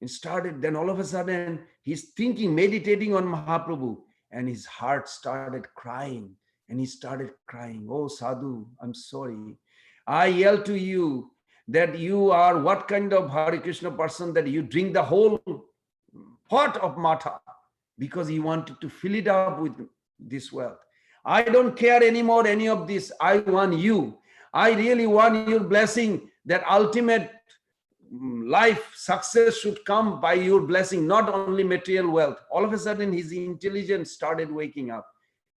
and started. Then all of a sudden, he's thinking, meditating on Mahaprabhu, and his heart started crying. And he started crying, oh, sadhu, I'm sorry. I yell to you that you are what kind of Hare Krishna person that you drink the whole pot of matha because he wanted to fill it up with this wealth. I don't care anymore any of this. I want you. I really want your blessing, that ultimate life success should come by your blessing, not only material wealth. All of a sudden, his intelligence started waking up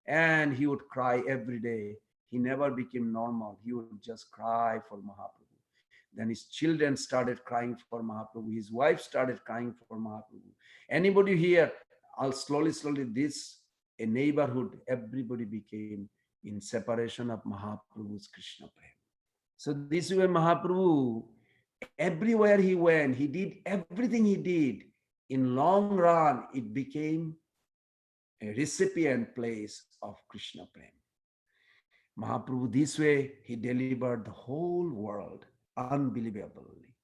and he would cry every day. He never became normal. He would just cry for Mahaprabhu. Then his children started crying for Mahaprabhu. His wife started crying for Mahaprabhu. Anybody here, slowly, this, a neighborhood, everybody became in separation of Mahaprabhu's Krishna Prem. So this way Mahaprabhu, everywhere he went, he did everything he did. In long run, it became a recipient place of Krishna Prem. Mahaprabhu, this way, he delivered the whole world unbelievably.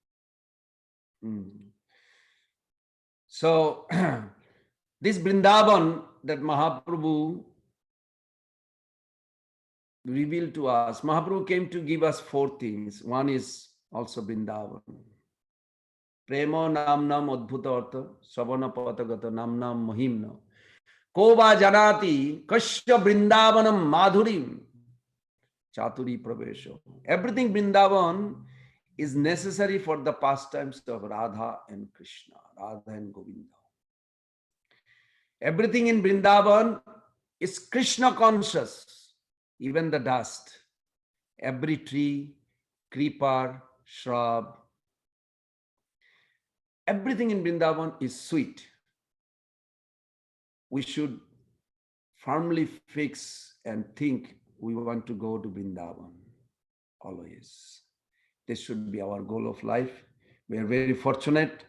So this Vrindavan that Mahaprabhu revealed to us, Mahaprabhu came to give us 4 things. One is also Vrindavan. Prema namnam adbhuta artha, savana patagata namnam mahimna. Kova janati kasya Vrindavanam madhurim chaturi pravesho. Everything Vrindavan is necessary for the pastimes of Radha and Krishna, Radha and Govinda. Everything in Vrindavan is Krishna conscious, even the dust. Every tree, creeper, shrub, everything in Vrindavan is sweet. We should firmly fix and think we want to go to Vrindavan always. This should be our goal of life. We are very fortunate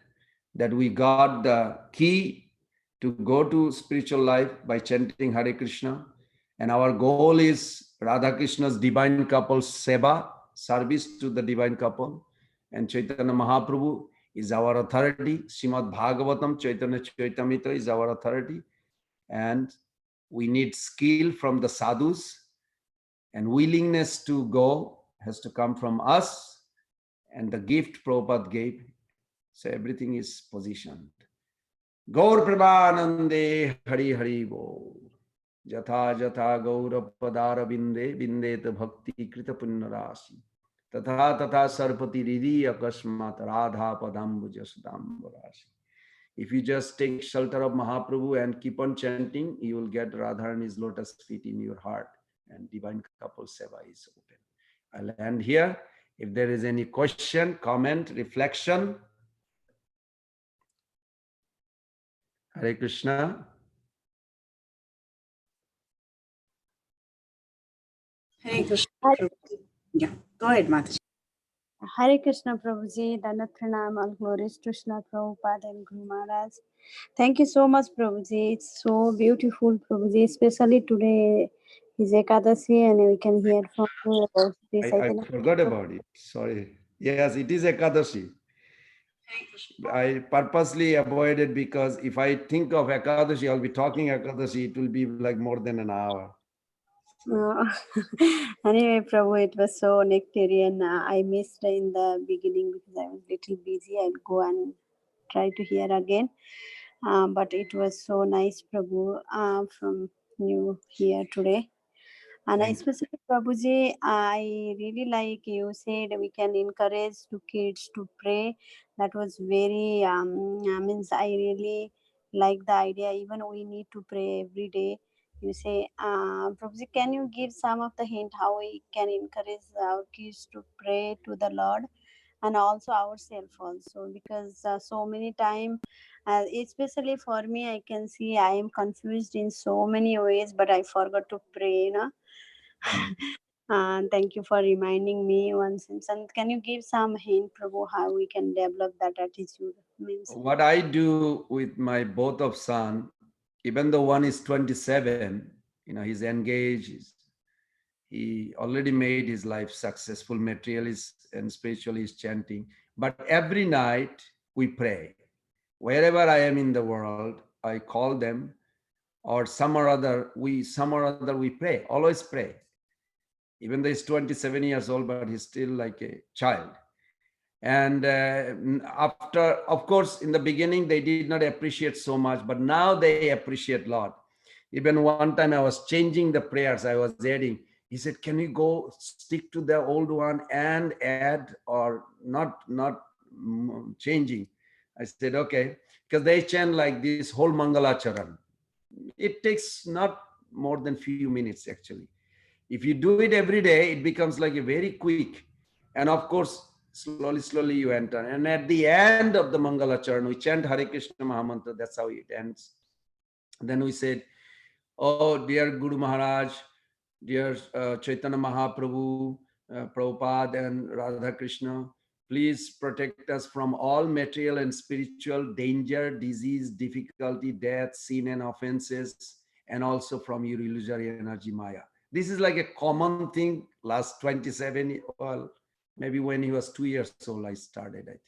that we got the key to go to spiritual life by chanting Hare Krishna. And our goal is Radha Krishna's divine couple's seva, service to the divine couple. And Chaitanya Mahaprabhu is our authority. Srimad Bhagavatam, Chaitanya Chaitamrita is our authority. And we need skill from the sadhus, and willingness to go has to come from us, and the gift Prabhupada gave. So everything is positioned. Gaur Prabhanande Hari Hari Bol. Jatha Jatha Gaura Padara Binde Bindeta Bhakti Krita Punnarasi. Tatha Tatha Sarpati Ridi Akasmat Radha Padambu Jasudambarasi. If you just take shelter of Mahaprabhu and keep on chanting, you will get Radha and his lotus feet in your heart, and divine couple seva is open. I'll end here. If there is any question, comment, reflection. Hare Krishna. Hare Krishna. Yeah, go ahead, Mataji. Hare Krishna Prabhuji, Dandavat Pranam, all glories to Srila Prabhupada and Guru Maharaj. Thank you so much, Prabhuji. It's so beautiful, Prabhuji. Especially today is Ekadasi, and we can hear from you about this. I forgot about it. Sorry. Yes, it is Ekadashi. I purposely avoided because if I think of Ekadashi, I'll be talking Ekadashi, it will be like more than an hour. Uh, anyway, Prabhu, it was so nectarian. I missed in the beginning because I was little busy. I'll go and try to hear again. But it was so nice, Prabhu, from you here today. And Thank especially Prabhuji, I really like you said we can encourage to kids to pray. That was very means I really like the idea. Even we need to pray every day. You say, Prabhuji, can you give some of the hint how we can encourage our kids to pray to the Lord and also ourselves also because so many time especially for me I can see I am confused in so many ways but I forgot to pray, you. Thank you for reminding me once. And can you give some hint, Prabhu, how we can develop that attitude? Means, What I do with my both of son, even though one is 27, he's engaged, he already made his life successful, materially and spiritually is chanting. But every night we pray. Wherever I am in the world, I call them, or some or other we pray, always pray. Even though he's 27 years old, but he's still like a child. And after, of course, in the beginning they did not appreciate so much, but now they appreciate a lot. Even one time I was changing the prayers, I was adding. He said, can you go stick to the old one and add, or not changing? I said, okay, because they chant like this whole Mangala Charan. It takes not more than few minutes actually. If you do it every day, it becomes like a very quick. And of course, slowly you enter. And at the end of the Mangala Charan, we chant Hare Krishna Mahamantra. That's how it ends. Then we said, oh, dear Guru Maharaj, dear Chaitanya Mahaprabhu, Prabhupada and Radha Krishna, please protect us from all material and spiritual danger, disease, difficulty, death, sin and offenses, and also from your illusory energy Maya. This is like a common thing. Last 27, well, maybe when he was 2 years old, I started, I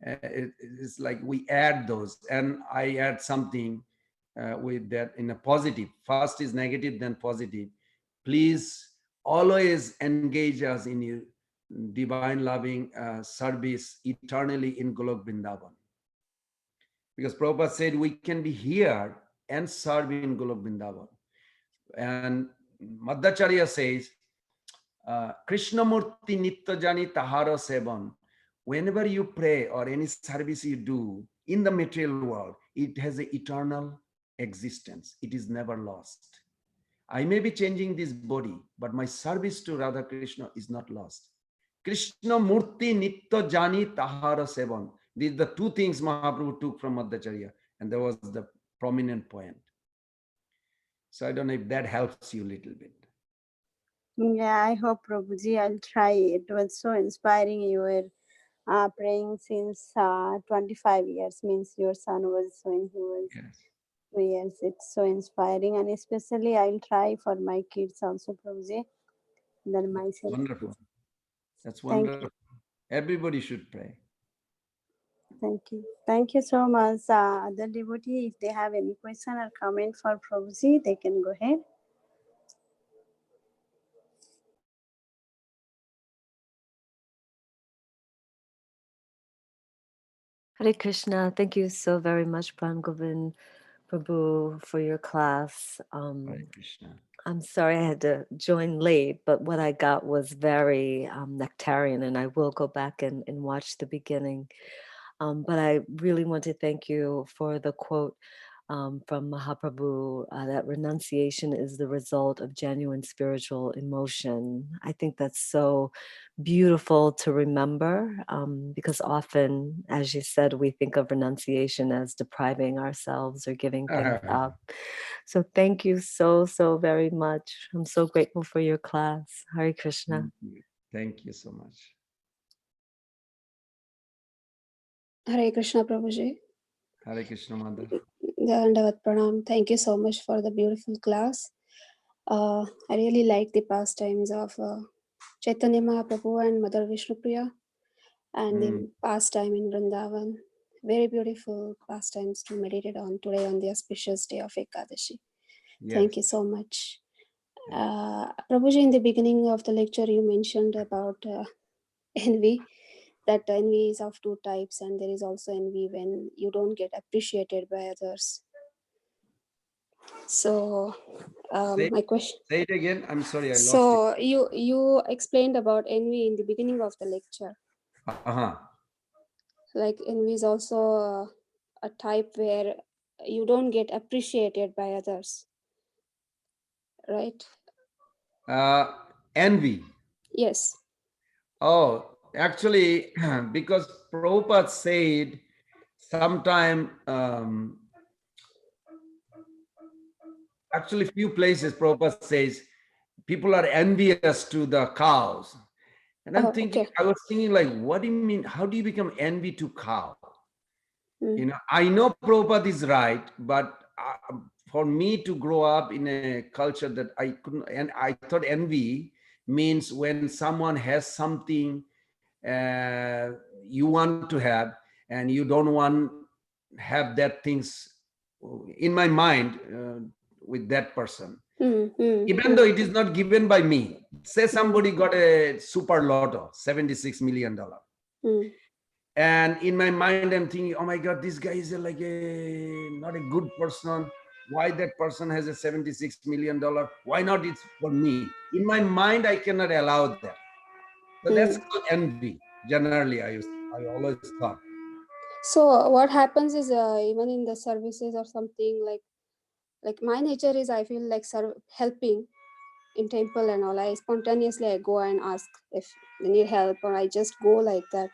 think. It's like we add those, and I add something with that in a positive. First is negative, then positive. Please always engage us in your divine loving service eternally in Golok Vrindavan. Because Prabhupada said we can be here and serve in Golok Vrindavan. And Madhacharya says, Krishnamurti Nitya Jani Tahara Sevan. Whenever you pray or any service you do in the material world, it has an eternal existence. It is never lost. I may be changing this body, but my service to Radha Krishna is not lost. Krishna Murti Nitya Jani Tahara Sevan. These are the two things Mahaprabhu took from Madhacharya, and that was the prominent point. So I don't know if that helps you a little bit. yeah, I hope, Prabhuji, I'll try. It was so inspiring. You were praying since 25 years, means your son was when he was Yes. 2 years. It's so inspiring, and especially I'll try for my kids also, Prabhuji, than That's myself. wonderful. That's Thank wonderful. Everybody should pray. Thank you. Thank you so much. Other devotee, if they have any question or comment for Prabhuji, they can go ahead. Hare Krishna. Thank you so very much, Govind Prabhu, for your class. Hare Krishna. I'm sorry I had to join late, but what I got was very nectarian, and I will go back and watch the beginning. But I really want to thank you for the quote from Mahaprabhu that renunciation is the result of genuine spiritual emotion. I think that's so beautiful to remember because often, as you said, we think of renunciation as depriving ourselves or giving things up. So thank you so very much. I'm so grateful for your class. Hare Krishna. Thank you so much. Hare Krishna Prabhuji. Hare Krishna Mother. Dandavat Pranam. Thank you so much for the beautiful class. I really like the pastimes of Chaitanya Mahaprabhu and Mother Vishnupriya and the pastime in Vrindavan. Very beautiful pastimes to meditate on today on the auspicious day of Ekadashi. Yes. Thank you so much. Prabhuji, in the beginning of the lecture, you mentioned about envy, that envy is of two types, and there is also envy when you don't get appreciated by others. So my question. Say it again. I'm sorry, I lost it. So you explained about envy in the beginning of the lecture. Like envy is also a type where you don't get appreciated by others, right? Envy. Yes. Oh, actually, because Prabhupada said sometime, actually few places Prabhupada says, people are envious to the cows. And I'm thinking, Okay. I was thinking like, what do you mean? How do you become envy to cow? Mm. You know, I know Prabhupada is right, but for me to grow up in a culture that I couldn't, and I thought envy means when someone has something you want to have and you don't want have that things in my mind with that person. Even though it is not given by me. Say somebody got a super lotto, $76 million. And in my mind, I'm thinking, oh my God, this guy is like not a good person. Why that person has a $76 million? Why not it's for me? In my mind, I cannot allow that. So that's called envy. Generally, I always thought. So what happens is even in the services or something, like my nature is I feel like helping in temple and all. I spontaneously I go and ask if they need help, or I just go like that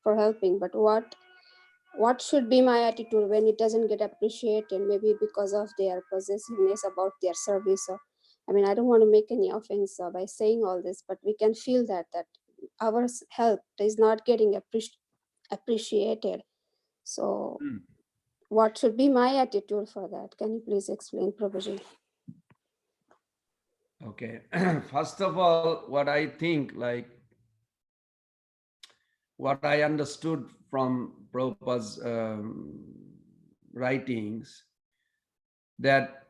for helping. But what should be my attitude when it doesn't get appreciated? Maybe because of their possessiveness about their service. Or, I mean, I don't want to make any offense by saying all this, but we can feel that our help is not getting appreciated. So what should be my attitude for that? Can you please explain, Prabhuji? Okay. First of all, what I think, like, what I understood from Prabhupada's writings, that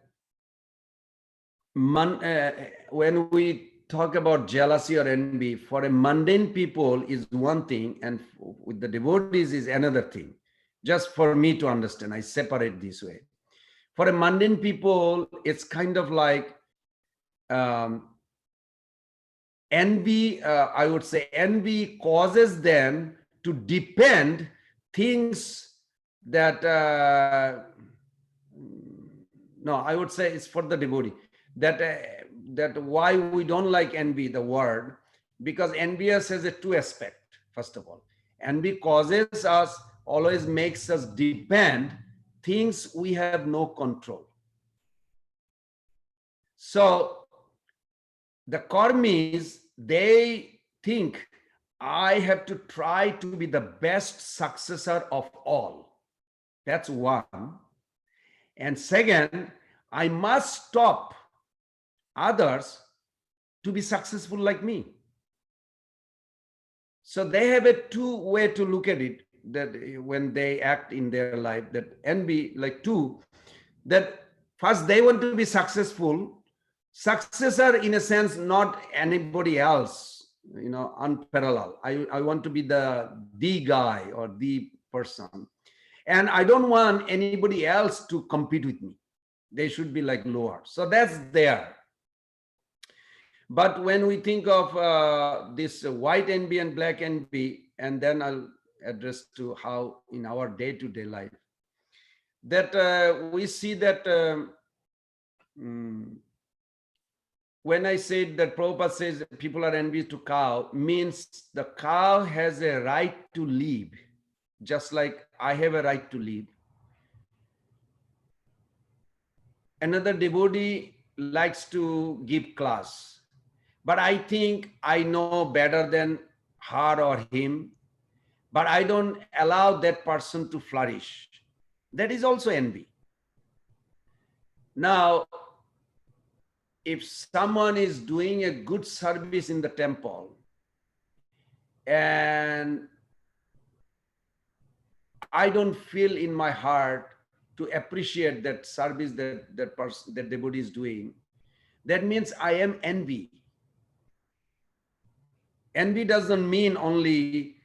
when we talk about jealousy or envy, for a mundane people is one thing, and with the devotees is another thing. Just for me to understand, I separate this way. For a mundane people, it's kind of like envy. I would say envy causes them to depend things that no, I would say it's for the devotee, that that why we don't like envy, the word, because envious has a two aspect. First of all, envy causes us, always makes us depend things we have no control. So the karmis, they think I have to try to be the best successor of all. That's one. And second, I must stop others to be successful like me. So they have a two way to look at it, that when they act in their life, that envy, like two, that first they want to be successful, successor in a sense, not anybody else, you know, unparalleled. I want to be the guy or the person. And I don't want anybody else to compete with me. They should be like lower. So that's there. But when we think of this white envy and black envy, and then I'll address to how in our day-to-day life, that we see that when I said that Prabhupada says people are envious to cow, means the cow has a right to live, just like I have a right to live. Another devotee likes to give class, but I think I know better than her or him. but I don't allow that person to flourish. That is also envy. Now, if someone is doing a good service in the temple and I don't feel in my heart to appreciate that service that person, that devotee is doing, that means I am envy. Envy doesn't mean only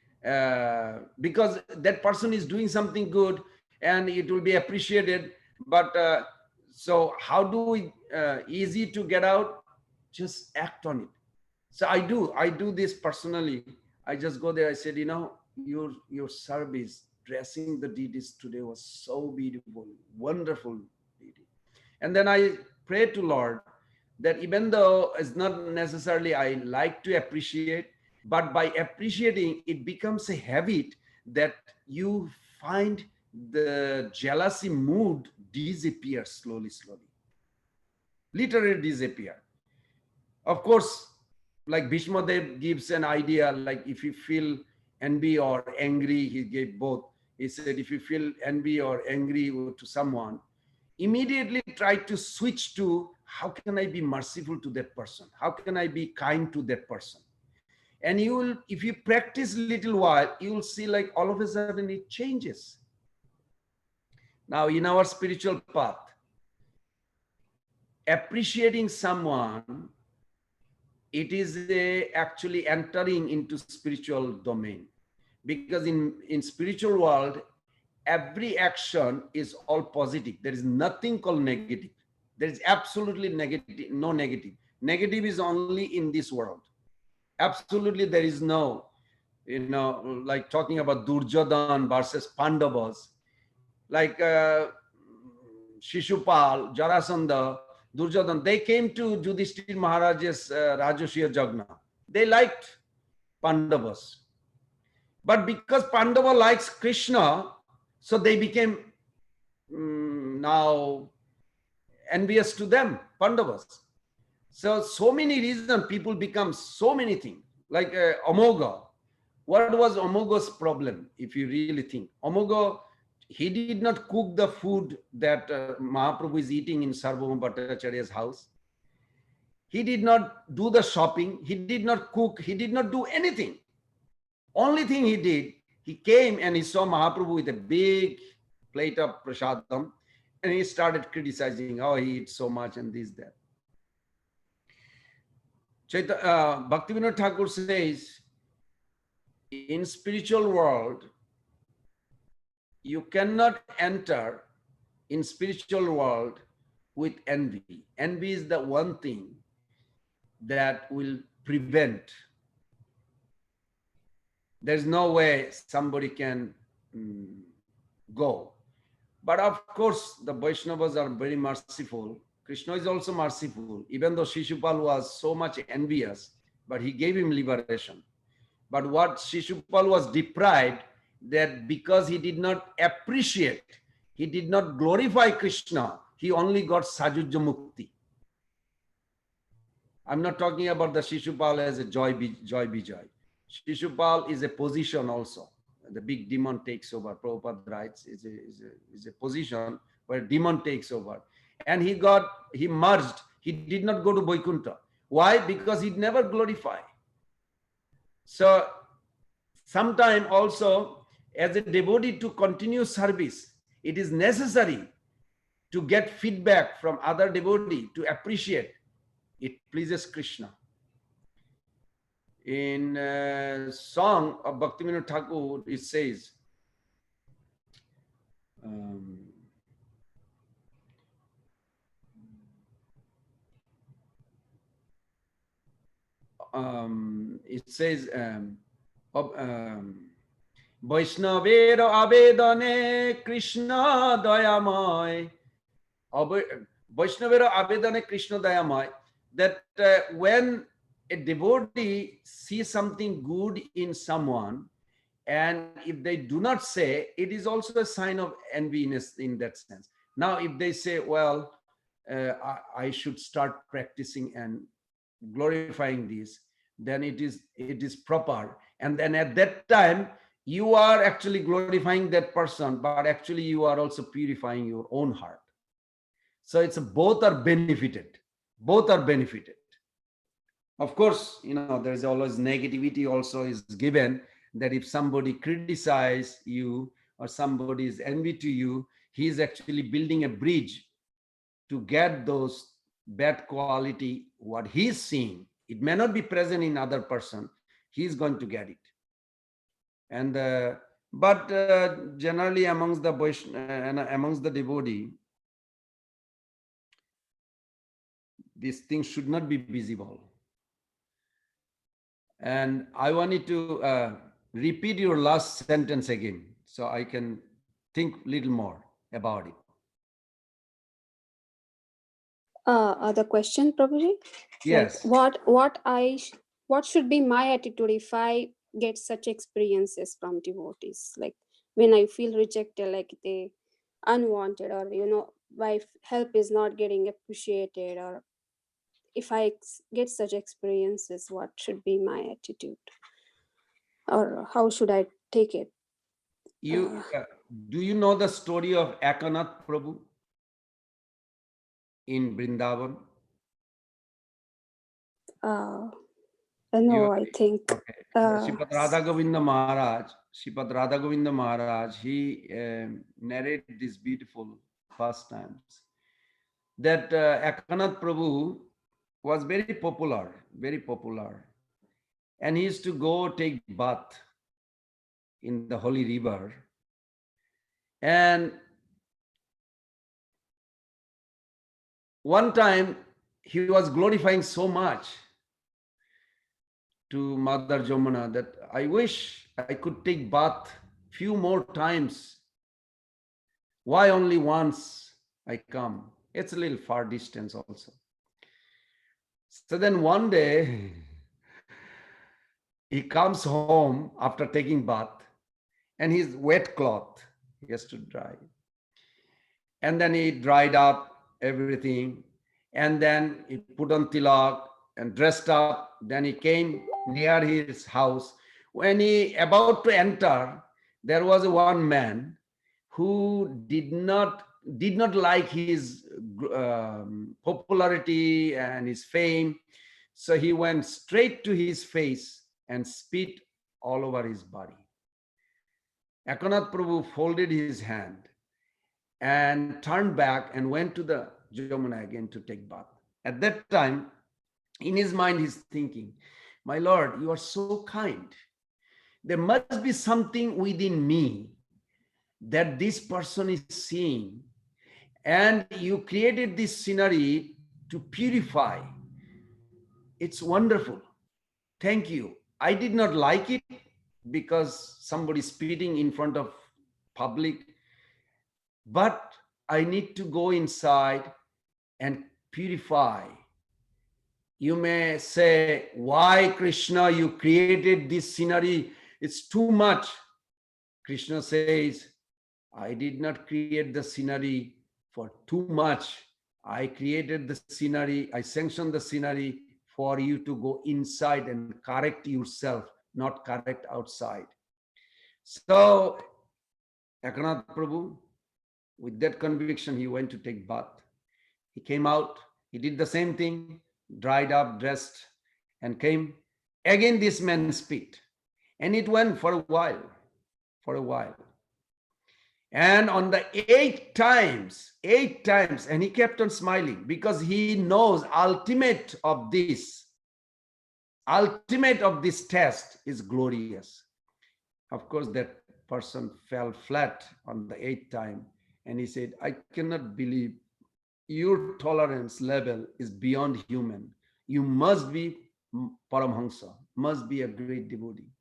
because that person is doing something good and it will be appreciated. But so how do we easy to get out? Just act on it. So I do this personally. I just go there. I said, your service, dressing the deities today was so beautiful, wonderful deity. And then I pray to Lord that even though it's not necessarily I like to appreciate, but by appreciating, it becomes a habit that you find the jealousy mood disappear slowly, literally disappear. Of course, like Bhishma Dev gives an idea, like if you feel envy or angry, he gave both. He said, if you feel envy or angry to someone, immediately try to switch to how can I be merciful to that person? How can I be kind to that person? And you will, if you practice a little while, you will see like all of a sudden it changes. Now, in our spiritual path, appreciating someone, it is actually entering into spiritual domain, because in spiritual world, every action is all positive. There is nothing called negative. There is absolutely negative, no negative. Negative is only in this world. Absolutely, there is no, like talking about Durjodhan versus Pandavas, like Shishupal, Jarasandha, Durjodhan, they came to Yudhishthir Maharaj's Rajasuya Jagna. They liked Pandavas. But because Pandava likes Krishna, so they became now envious to them, Pandavas. So many reasons people become so many things. Like Amoga. What was Amoga's problem, if you really think? Amoga, he did not cook the food that Mahaprabhu is eating in Sarvabhauma Bhattacharya's house. He did not do the shopping. He did not cook. He did not do anything. Only thing he did, he came and he saw Mahaprabhu with a big plate of prasadam, and he started criticizing, oh, he eats so much and this, that. Bhaktivinoda Thakur says, in spiritual world, you cannot enter in spiritual world with envy. Envy is the one thing that will prevent. There's no way somebody can go. But of course, the Vaishnavas are very merciful. Krishna is also merciful, even though Shishupal was so much envious, but he gave him liberation. But what Shishupal was deprived, that because he did not appreciate, he did not glorify Krishna, he only got Sajujya Mukti. I'm not talking about the Shishupal as a joy Vijay. Shishupal is a position also. The big demon takes over. Prabhupada writes, is a position where demon takes over. And he merged. He did not go to Vaikuntha. Why? Because he never glorified. So sometime also, as a devotee to continue service, it is necessary to get feedback from other devotee to appreciate. It pleases Krishna. In a song of Bhaktivinoda Thakur, it says, Vaishnavera avedane Krishna dayamoy. Vaishnavera avedane Krishna dayamoy. That when a devotee sees something good in someone, and if they do not say, it is also a sign of enviness in that sense. Now, if they say, well, I should start practicing and glorifying this, then it is proper. And then at that time, you are actually glorifying that person, but actually you are also purifying your own heart. So it's both are benefited. Both are benefited. Of course, there is always negativity also is given, that if somebody criticize you or somebody is envy to you, he is actually building a bridge to get those bad quality, what he's seeing. It may not be present in other person. He's going to get it. And but generally amongst the amongst the devotee, these things should not be visible. And I wanted to repeat your last sentence again, so I can think little more about it. The question, Prabhuji, like Yes. what should be my attitude if I get such experiences from devotees, like when I feel rejected, like they unwanted, or my help is not getting appreciated, or if I get such experiences, what should be my attitude, or how should I take it? You do you know the story of Ekanath Prabhu in Vrindavan? Uh, You no, I think. okay? Sripad Radha Govinda Maharaj, Sripad Radha Govinda Maharaj, he narrated these beautiful pastimes. That Ekanath Prabhu was very popular, and he used to go take bath in the holy river. And one time he was glorifying so much to Mother Jamuna that I wish I could take bath few more times. Why only once I come? It's a little far distance also. So then one day he comes home after taking bath, and his wet cloth he has to dry. And then he dried up everything, and then he put on tilak and dressed up. Then he came near his house. When he about to enter, there was one man who did not like his popularity and his fame. So he went straight to his face and spit all over his body. Ekanath Prabhu folded his hand and turned back and went to the Jamuna again to take bath. At that time, in his mind, he's thinking, my Lord, you are so kind. There must be something within me that this person is seeing. And you created this scenery to purify. It's wonderful. Thank you. I did not like it because somebody spitting in front of public, but I need to go inside and purify. You may say, why Krishna, you created this scenery? It's too much. Krishna says, I did not create the scenery for too much. I created the scenery, I sanctioned the scenery for you to go inside and correct yourself, not correct outside. So, Ekanath Prabhu, with that conviction, he went to take bath. He came out, he did the same thing, dried up, dressed, and came. Again, this man spit. And it went for a while, for a while. And on the eight times, and he kept on smiling because he knows ultimate of this test is glorious. Of course, that person fell flat on the eighth time, and he said, I cannot believe your tolerance level is beyond human. You must be Paramhansa, must be a great devotee.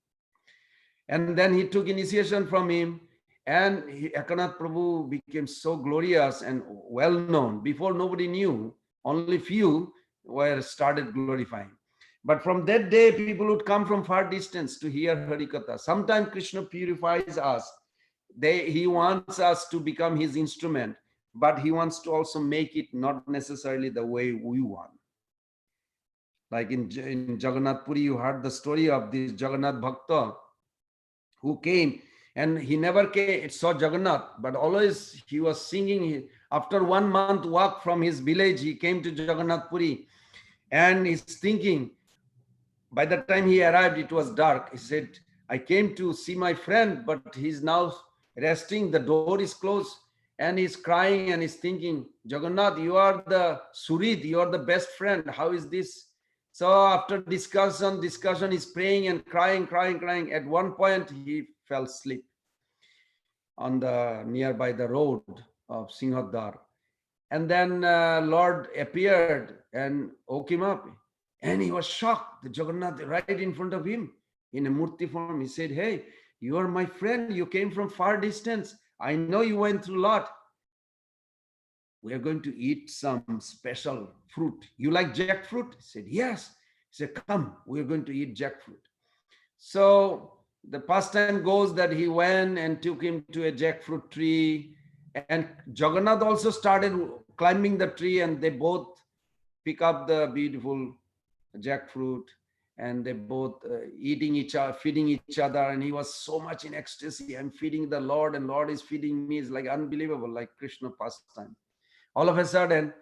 And then he took initiation from him, and Ekanath Prabhu became so glorious and well known. Before, nobody knew, only few were started glorifying. But from that day, people would come from far distance to hear Harikatha. Sometimes Krishna purifies us. He wants us to become his instrument, but he wants to also make it not necessarily the way we want. Like in Jagannath Puri, you heard the story of this Jagannath Bhakta who came, and he never came, saw Jagannath, but always he was singing. After 1 month walk from his village, he came to Jagannath Puri, and he's thinking, by the time he arrived, it was dark. He said, I came to see my friend, but he's now resting. The door is closed, and he's crying and he's thinking, Jagannath, you are the Surit, you are the best friend. How is this? So after discussion, he's praying and crying. At one point, he fell asleep on the nearby the road of Singhadar. And then Lord appeared and woke him up. And he was shocked. The Jagannath right in front of him in a murti form. He said, hey, you are my friend. You came from far distance. I know you went through a lot. We are going to eat some special fruit. You like jackfruit? He said, yes. He said, come, we are going to eat jackfruit. So the pastime goes that he went and took him to a jackfruit tree. And Jagannath also started climbing the tree, and they both pick up the beautiful jackfruit, and they both eating each other, feeding each other. And he was so much in ecstasy. I'm feeding the Lord and Lord is feeding me. It's like unbelievable, like Krishna pastime. All of a sudden,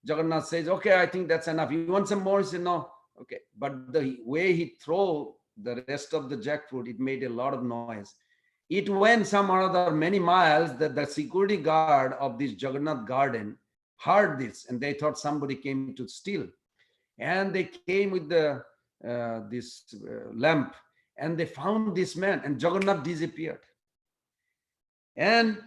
Jagannath says, okay, I think that's enough. You want some more? He said, no. Okay. But the way he threw the rest of the jackfruit, it made a lot of noise. It went some other many miles that the security guard of this Jagannath garden heard this, and they thought somebody came to steal. And they came with the this lamp, and they found this man, and Jagannath disappeared. And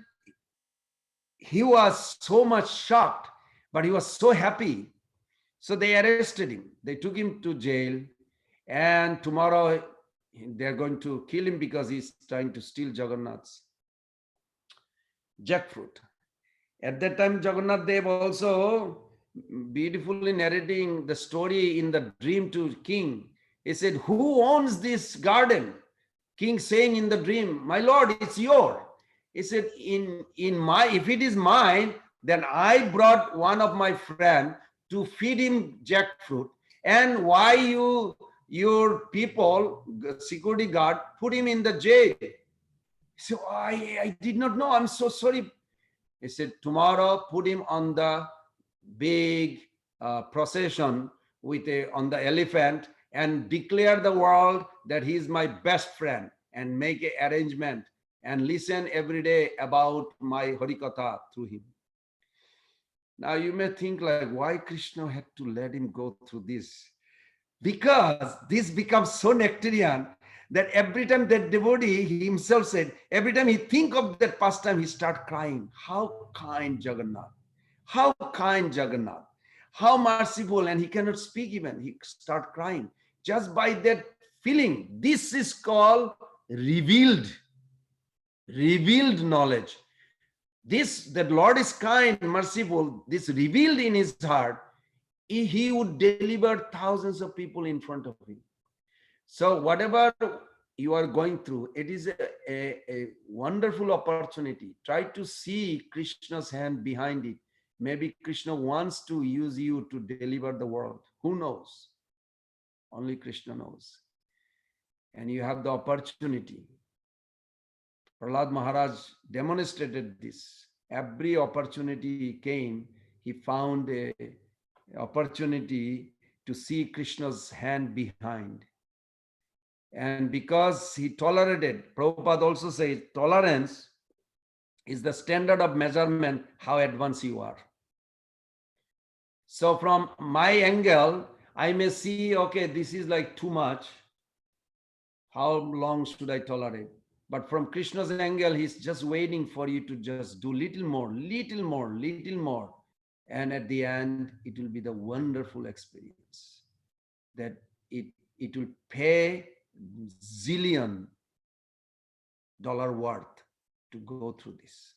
he was so much shocked, but he was so happy. So they arrested him. They took him to jail, and tomorrow they're going to kill him because he's trying to steal Jagannath's jackfruit. At that time, Jagannath Dev also beautifully narrating the story in the dream to king. He said, who owns this garden? King saying in the dream, my lord, it's your. He said, if it is mine, then I brought one of my friend to feed him jackfruit. And why your people, security guard, put him in the jail? So I did not know. I'm so sorry. He said, tomorrow put him on the big procession on the elephant and declare the world that he is my best friend, and make an arrangement and listen every day about my Harikatha through him. Now you may think like, why Krishna had to let him go through this? Because this becomes so nectarian that every time that devotee, he himself said, every time he think of that pastime, he start crying. How kind Jagannath. How kind Jagannath. How merciful. And he cannot speak even. He start crying. Just by that feeling. This is called revealed knowledge. This, that Lord is kind, merciful, this revealed in his heart, he would deliver thousands of people in front of him. So whatever you are going through, it is a wonderful opportunity. Try to see Krishna's hand behind it. Maybe Krishna wants to use you to deliver the world. Who knows? Only Krishna knows. And you have the opportunity. Prahlad Maharaj demonstrated this. Every opportunity came, he found a opportunity to see Krishna's hand behind. And because he tolerated, Prabhupada also says, tolerance is the standard of measurement how advanced you are. So from my angle, I may see, okay, this is like too much. How long should I tolerate? But from Krishna's angle, he's just waiting for you to just do little more. And at the end, it will be the wonderful experience that it will pay $1 zillion worth to go through this.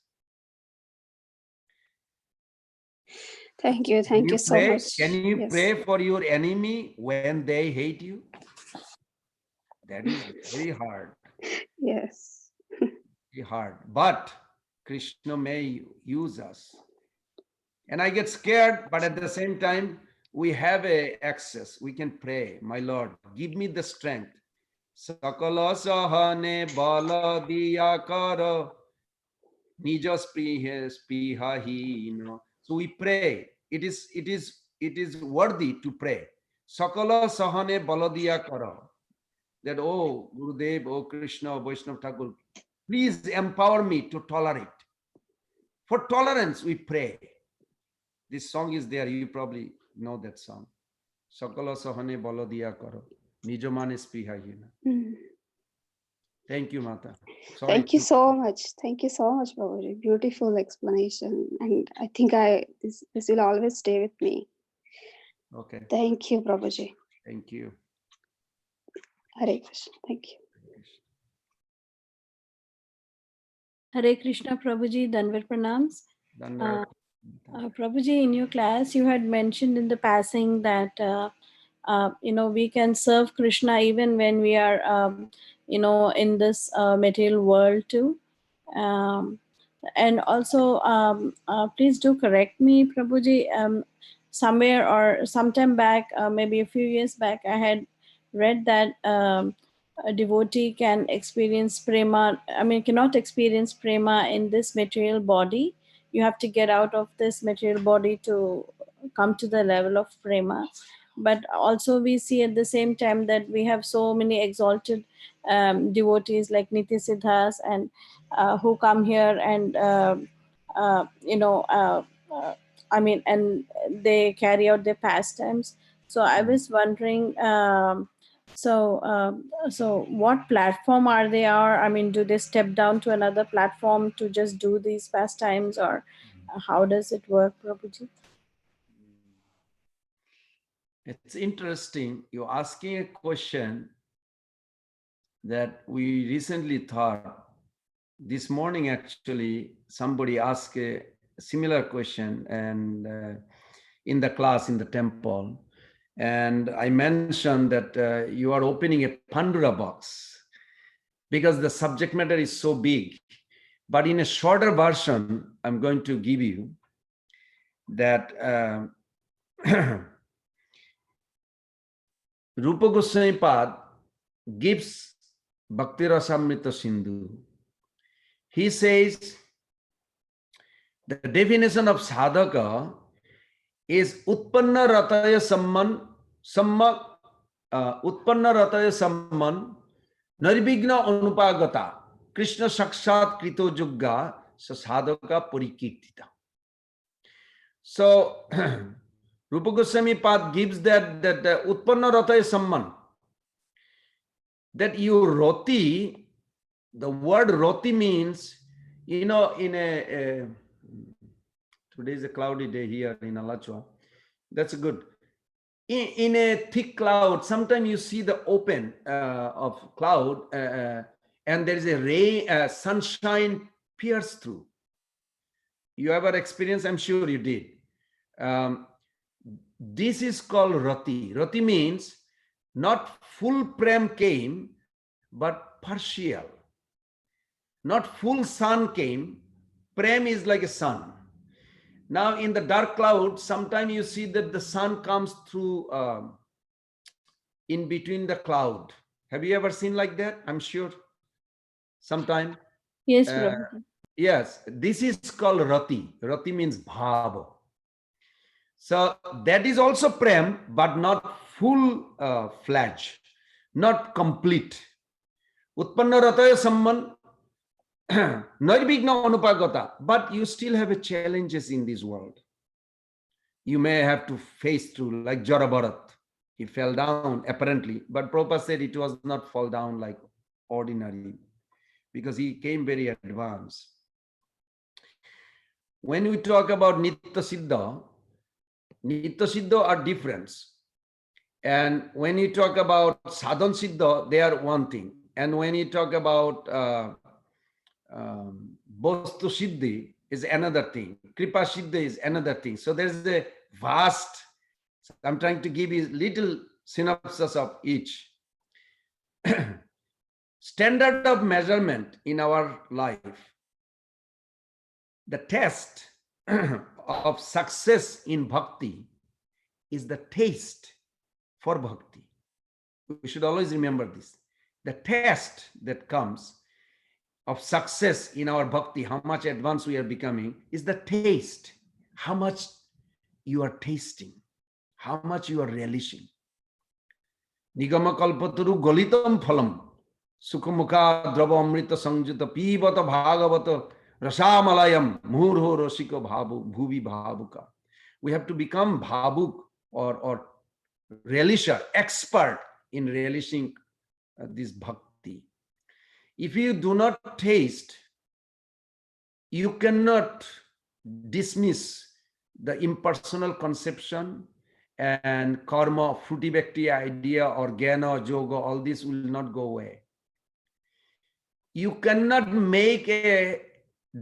Thank you so much. Can you Yes. pray for your enemy when they hate you? That is very hard. Yes. Very hard. But Krishna may use us. And I get scared, but at the same time, we have access. We can pray, my Lord, give me the strength Sakala sahane bala diya karo nija spihahina. So we pray. It is worthy to pray. Sakala sahane baladiya kara. That, oh Gurudev, oh Krishna, oh Vaishnav Thakur, please empower me to tolerate. For tolerance, we pray. This song is there. You probably know that song. Sakala sahane baladiya karo. Nijamane spihahina. Thank you, Mata. Sorry. Thank you so much. Thank you so much, Babaji. Beautiful explanation. And I think this will always stay with me. Okay. Thank you, Babaji. Thank you. Hare Krishna. Thank you. Hare Krishna, Prabhuji, Danvar Pranams. Dandavat. Prabhuji, in your class, you had mentioned in the passing that, we can serve Krishna even when we are, in this material world too. And also, please do correct me, Prabhuji, somewhere or sometime back, maybe a few years back, I had read that a devotee can experience prema, cannot experience prema in this material body. You have to get out of this material body to come to the level of prema. But also we see at the same time that we have so many exalted devotees like Nitya Siddhas and who come here and uh, you know uh, uh, and they carry out their pastimes. So I was wondering, so what platform are they are? Do they step down to another platform to just do these pastimes, or how does it work, Prabhuji? It's interesting. You're asking a question that we recently thought. This morning, actually, somebody asked a similar question and in the class in the temple. And I mentioned that you are opening a Pandora box because the subject matter is so big. But in a shorter version, I'm going to give you that Rupa Goswami Pad gives Bhakti Rasamrita Sindhu. He says the definition of sadhaka is utpanna rataya samman nirvigna anupagata Krishna sakshat krito jugga sa sadhaka parikirtita. So Rupa Goswami Pad gives that utpanna rataya samman, that you roti, the word roti means, in a today is a cloudy day here in Alachua. That's good. In a thick cloud, sometimes you see the open of cloud and there is a ray, sunshine pierce through. You ever experienced? I'm sure you did. This is called rati. Rati means not full prem came, but partial. Not full sun came. Prem is like a sun. Now in the dark cloud, sometimes you see that the sun comes through in between the cloud. Have you ever seen like that? I'm sure. Sometime. Yes, Prabhuji. Yes, this is called rati. Rati means bhava. So that is also prem, but not full fledged, not complete. Utpanna rataya samman nirvigna anupagata, but you still have challenges in this world. You may have to face through, like Jara Bharat. He fell down apparently, but Prabhupada said it was not fall down like ordinary because he came very advanced. When we talk about Nitya Siddha are different. And when you talk about Sadhan Siddha, they are one thing. And when you talk about Bostu Siddhi is another thing. Kripa Siddha is another thing. So there's a vast, I'm trying to give you little synopsis of each. Standard of measurement in our life. The test of success in bhakti is the taste for bhakti. We should always remember this. the test that comes of success in our bhakti, how much advanced we are becoming, is the taste. How much you are tasting, how much you are relishing. Nigama kalpataru golitam phalam sukhamukha drava amrita sanjuta pivata bhagavata rasamalayam murho rasiko bhavu bhuvi bhavuka. We have to become bhavuk or relisher, expert in relishing this bhakti. If you do not taste, you cannot dismiss the impersonal conception and karma, fruity bhakti idea, or jnana, yoga, all this will not go away. You cannot make a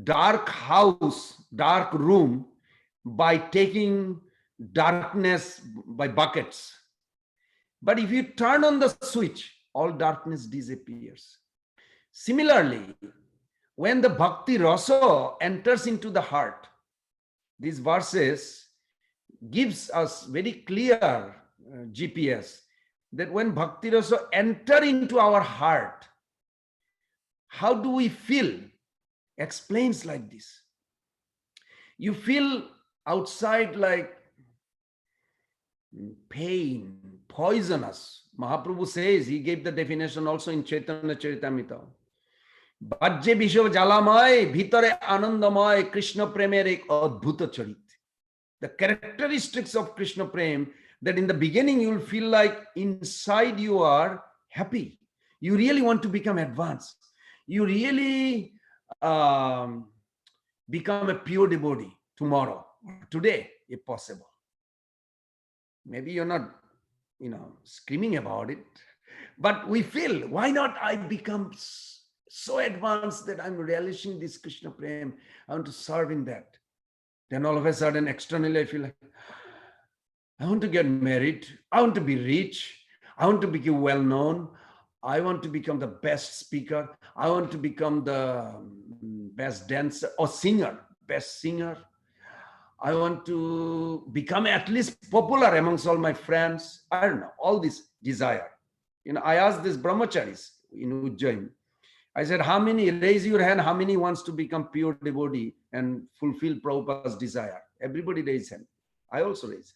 dark house, dark room by taking darkness by buckets. But if you turn on the switch, all darkness disappears. Similarly, when the bhakti rasa enters into the heart, these verses gives us very clear GPS that when bhakti rasa enter into our heart, how do we feel? Explains like this. You feel outside like pain, poisonous. Mahaprabhu says, he gave the definition also in Caitanya Caritamrta. Bajje Bishav Jalamay, Bhitare Anandamay, Krishna Premer ek adbhuta charit. The characteristics of Krishna Prem, that in the beginning you will feel like inside you are happy. You really want to become advanced. You really become a pure devotee tomorrow, today, if possible. Maybe you're not, screaming about it, but we feel, why not I become so advanced that I'm relishing this Krishna Prem, I want to serve in that. Then all of a sudden, externally, I feel like, I want to get married, I want to be rich, I want to become well-known, I want to become the best speaker, I want to become the best dancer or singer, best singer. I want to become at least popular amongst all my friends. I don't know, all this desire. I asked these brahmacharis in Ujjain. I said, how many, raise your hand, how many wants to become pure devotee and fulfill Prabhupada's desire? Everybody raise hand. I also raise.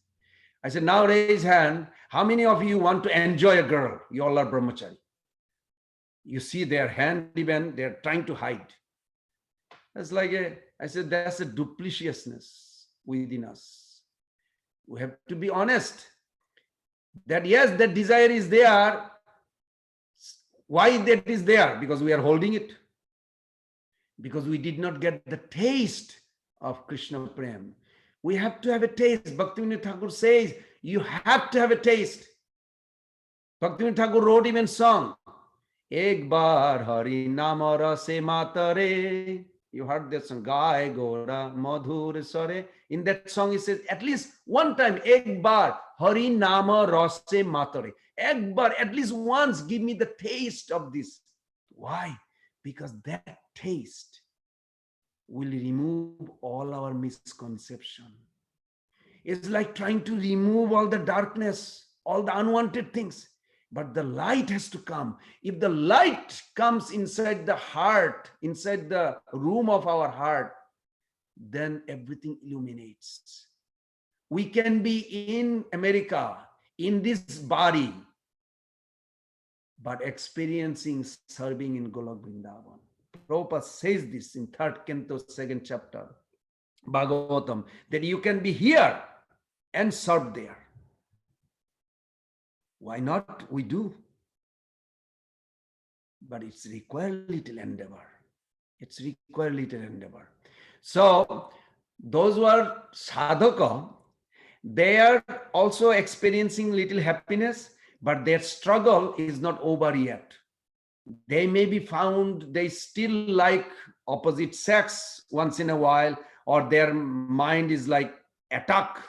I said, now raise hand. How many of you want to enjoy a girl? You all are brahmachari. You see their hand even, they're trying to hide. That's like I said, that's a dupliciousness within us. We have to be honest that yes, that desire is there. Why that is there? Because we are holding it. Because we did not get the taste of Krishna Prem. We have to have a taste. Bhaktivinoda Thakur says, you have to have a taste. Bhaktivinoda Thakur wrote even song. Ek bar hari nama rase matare. You heard that song, Gai Gora Madhur Sare. In that song, he says, at least one time, Ek bar Hari Nama Rase Matare. Ek bar, at least once, give me the taste of this. Why? Because that taste will remove all our misconception. It's like trying to remove all the darkness, all the unwanted things. But the light has to come. If the light comes inside the heart, inside the room of our heart, then everything illuminates. We can be in America, in this body, but experiencing serving in Golok Vrindavan. Prabhupada says this in 3rd canto, 2nd chapter, Bhagavatam, that you can be here and serve there. Why not? We do. But it's required little endeavor. It's required little endeavor. So those who are sadhaka, they are also experiencing little happiness, but their struggle is not over yet. They may be found, they still like opposite sex once in a while, or their mind is like attacked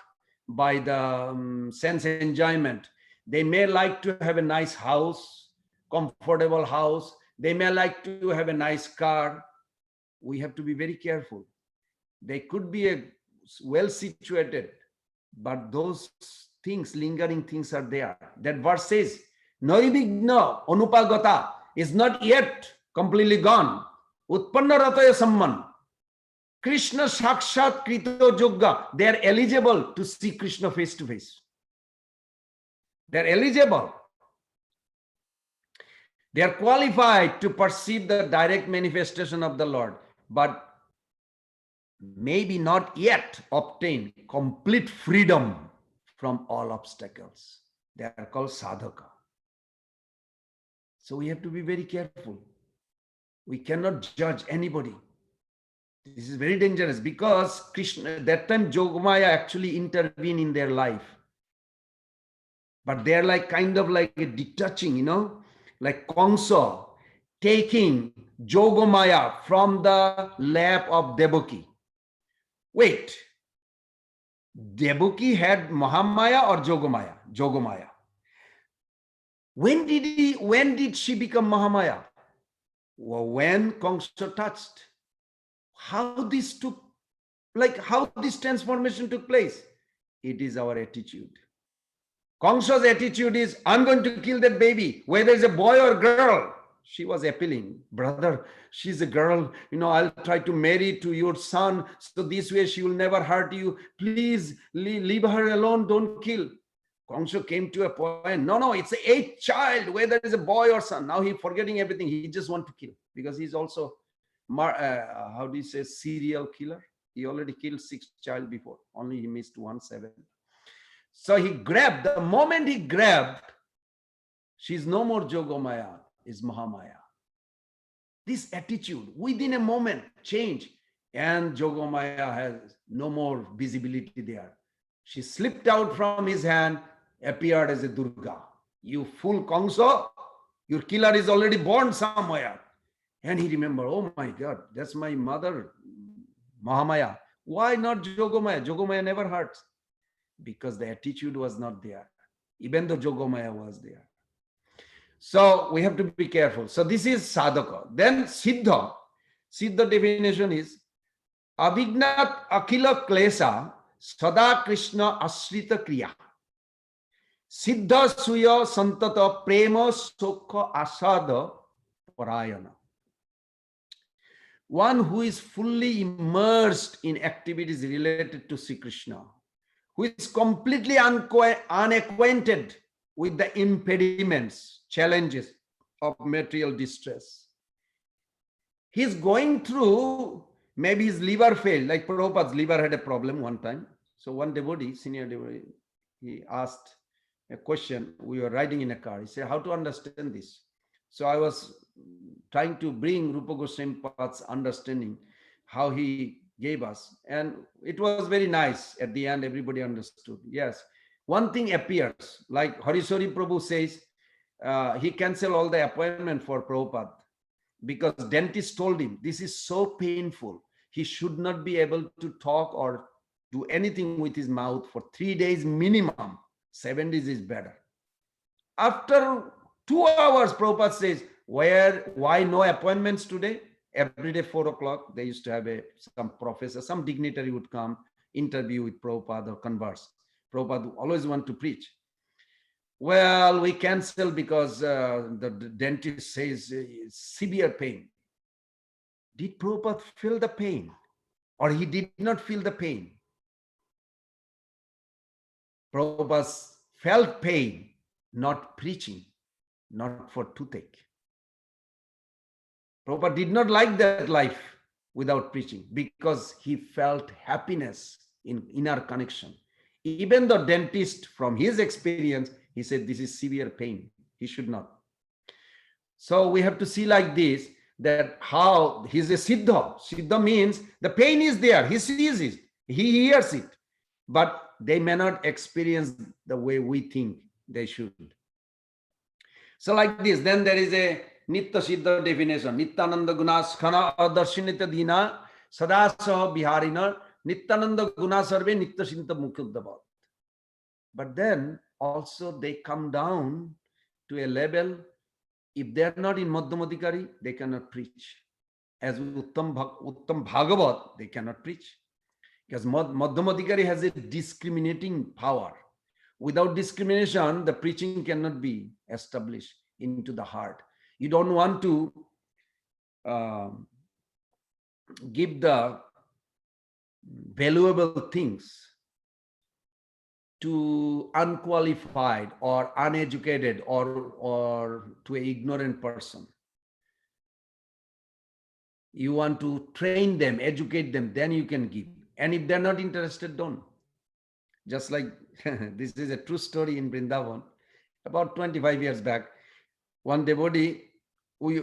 by the sense enjoyment. They may like to have a nice house, comfortable house. They may like to have a nice car. We have to be very careful. They could be well situated, but those things, lingering things are there. That verse says, Naivigna anupagata is not yet completely gone. Utpanna rataya samman. Krishna Sakshat Krito Jogga. They are eligible to see Krishna face to face. They are eligible. They are qualified to perceive the direct manifestation of the Lord, but maybe not yet obtain complete freedom from all obstacles. They are called sadhaka. So we have to be very careful. We cannot judge anybody. This is very dangerous because Krishna, that time Yogamaya actually intervened in their life. But they're like kind of like detaching, like Kamsa taking Yogamaya from the lap of Devaki. Wait, Devaki had Mahamaya or Yogamaya? Yogamaya. When did she become Mahamaya? Well, when Kamsa touched. How this transformation took place? It is our attitude. Kamsa's attitude is, I'm going to kill that baby, whether it's a boy or girl. She was appealing, brother, she's a girl, I'll try to marry to your son, so this way she will never hurt you. Please leave her alone, don't kill. Kamsa came to a point, no, it's an 8th child, whether it's a boy or son. Now he's forgetting everything, he just wants to kill, because he's also, serial killer. He already killed 6 child before, only he missed 1, 7. So he grabbed, the moment he grabbed, she's no more Yogamaya, is Mahamaya. This attitude within a moment change, and Yogamaya has no more visibility there. She slipped out from his hand, appeared as a Durga. You fool Kamsa, your killer is already born somewhere. And he remembered, oh my God, that's my mother, Mahamaya. Why not Yogamaya? Yogamaya never hurts. Because the attitude was not there, even though Yogamaya was there. So we have to be careful. So this is sadhaka. Then siddha. Siddha definition is abhignat akila klesa sada Krishna asrita kriya. Siddha suya santata prema sukha asada parayana. One who is fully immersed in activities related to Sri Krishna, who is completely unacquainted with the impediments, challenges of material distress. He's going through, maybe his liver failed, like Prabhupada's liver had a problem one time. So one devotee, senior devotee, he asked a question. We were riding in a car. He said, how to understand this? So I was trying to bring Rupa Goswami Pad's understanding, how he gave us, and it was very nice. At the end, everybody understood. Yes, one thing appears, like Hariswari Prabhu says, he canceled all the appointment for Prabhupada because dentist told him this is so painful. He should not be able to talk or do anything with his mouth for 3 days minimum. 7 days is better. After 2 hours, Prabhupada says, why no appointments today? Every day 4 o'clock, they used to have some professor, some dignitary would come, interview with Prabhupada or converse. Prabhupada always want to preach. Well, we cancel because the dentist says severe pain. Did Prabhupada feel the pain? Or he did not feel the pain? Prabhupada felt pain, not preaching, not for toothache. Prabhupada did not like that life without preaching because he felt happiness in inner connection. Even the dentist, from his experience, he said this is severe pain. He should not. So we have to see like this, that how he's a siddha. Siddha means the pain is there. He sees it. He hears it. But they may not experience the way we think they should. So like this, then there is a Nitya Siddha definition. Nityananda Gunaskana Adarshinitta Dina Sadasaha Biharina Nityananda Guna Sarve Nitya Siddha Mukuddabhat. But then also they come down to a level, if they are not in Madhyamadikari, they cannot preach. As Uttam Bhagavat, they cannot preach. Because Madhyamadikari has a discriminating power. Without discrimination, the preaching cannot be established into the heart. You don't want to give the valuable things to unqualified or uneducated or to an ignorant person. You want to train them, educate them, then you can give. And if they're not interested, don't. Just like this is a true story in Vrindavan. About 25 years back, one devotee,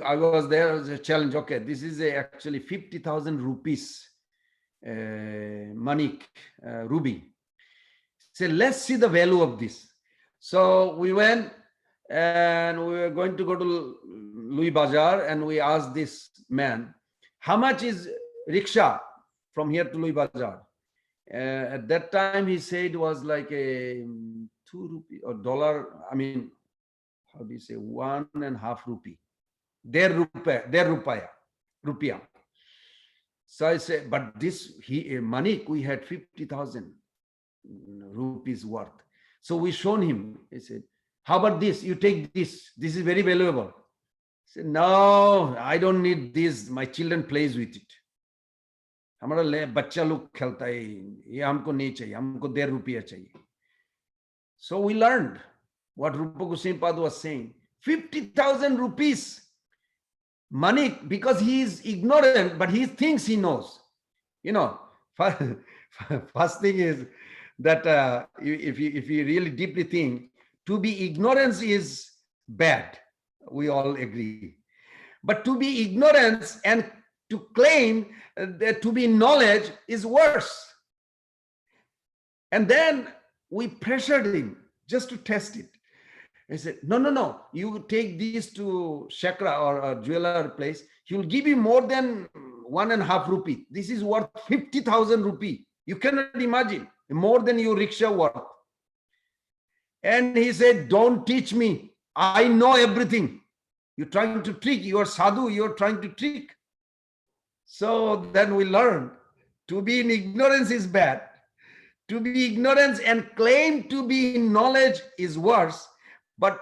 I was there as a challenge. Okay, this is actually 50,000 rupees manik, ruby. So let's see the value of this. So we went and we were going to go to Louis Bazaar, and we asked this man, how much is rickshaw from here to Louis Bazaar? At that time, he said it was like a 2 rupee or dollar. I mean, how do you say, 1.5 rupee? Their rupiah. So I said, but this manik, we had 50,000 rupees worth. So we shown him. He said, how about this? You take this. This is very valuable. He said, no, I don't need this. My children plays with it. हमारा बच्चा लोग खेलता है, ये हमको नहीं चाहिए, हमको 1.5 रुपया चाहिए. So we learned what Rupa Goswami Pad was saying. 50,000 rupees money, because he is ignorant, but he thinks he knows. You know, first thing is that if you really deeply think, to be ignorance is bad. We all agree. But to be ignorance and to claim that to be knowledge is worse. And then we pressured him just to test it. He said, no, you take these to Shakra or a jeweler place, he will give you more than 1.5 rupee. This is worth 50,000 rupee. You cannot imagine, more than your rickshaw worth. And he said, don't teach me. I know everything. You're trying to trick, you are sadhu, you're trying to trick. So then we learned to be in ignorance is bad. To be ignorance and claim to be in knowledge is worse. But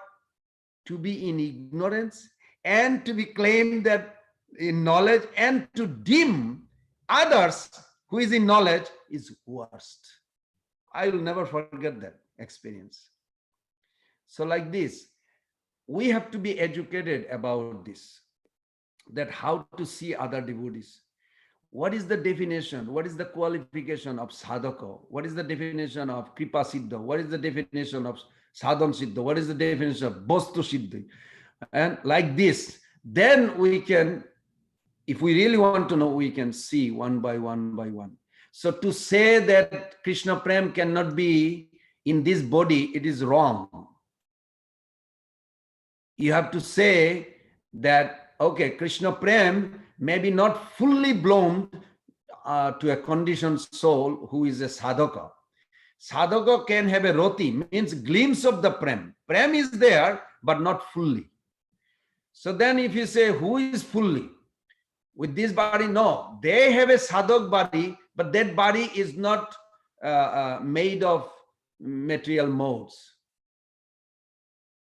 to be in ignorance and to be claimed that in knowledge and to dim others who is in knowledge is worst. I will never forget that experience. So like this, we have to be educated about this, that how to see other devotees. What is the definition? What is the qualification of sadhaka? What is the definition of kripa siddha? What is the definition of sadhan siddha? What is the definition of bostu siddhi? And like this, then we can, if we really want to know, we can see one by one. So to say that Krishna Prem cannot be in this body, it is wrong. You have to say that, okay, Krishna Prem may be not fully blown to a conditioned soul who is a sadhaka. Sadhaka can have a roti, means glimpse of the Prem. Prem is there, but not fully. So then if you say, who is fully? With this body, no. They have a sadhak body, but that body is not made of material modes.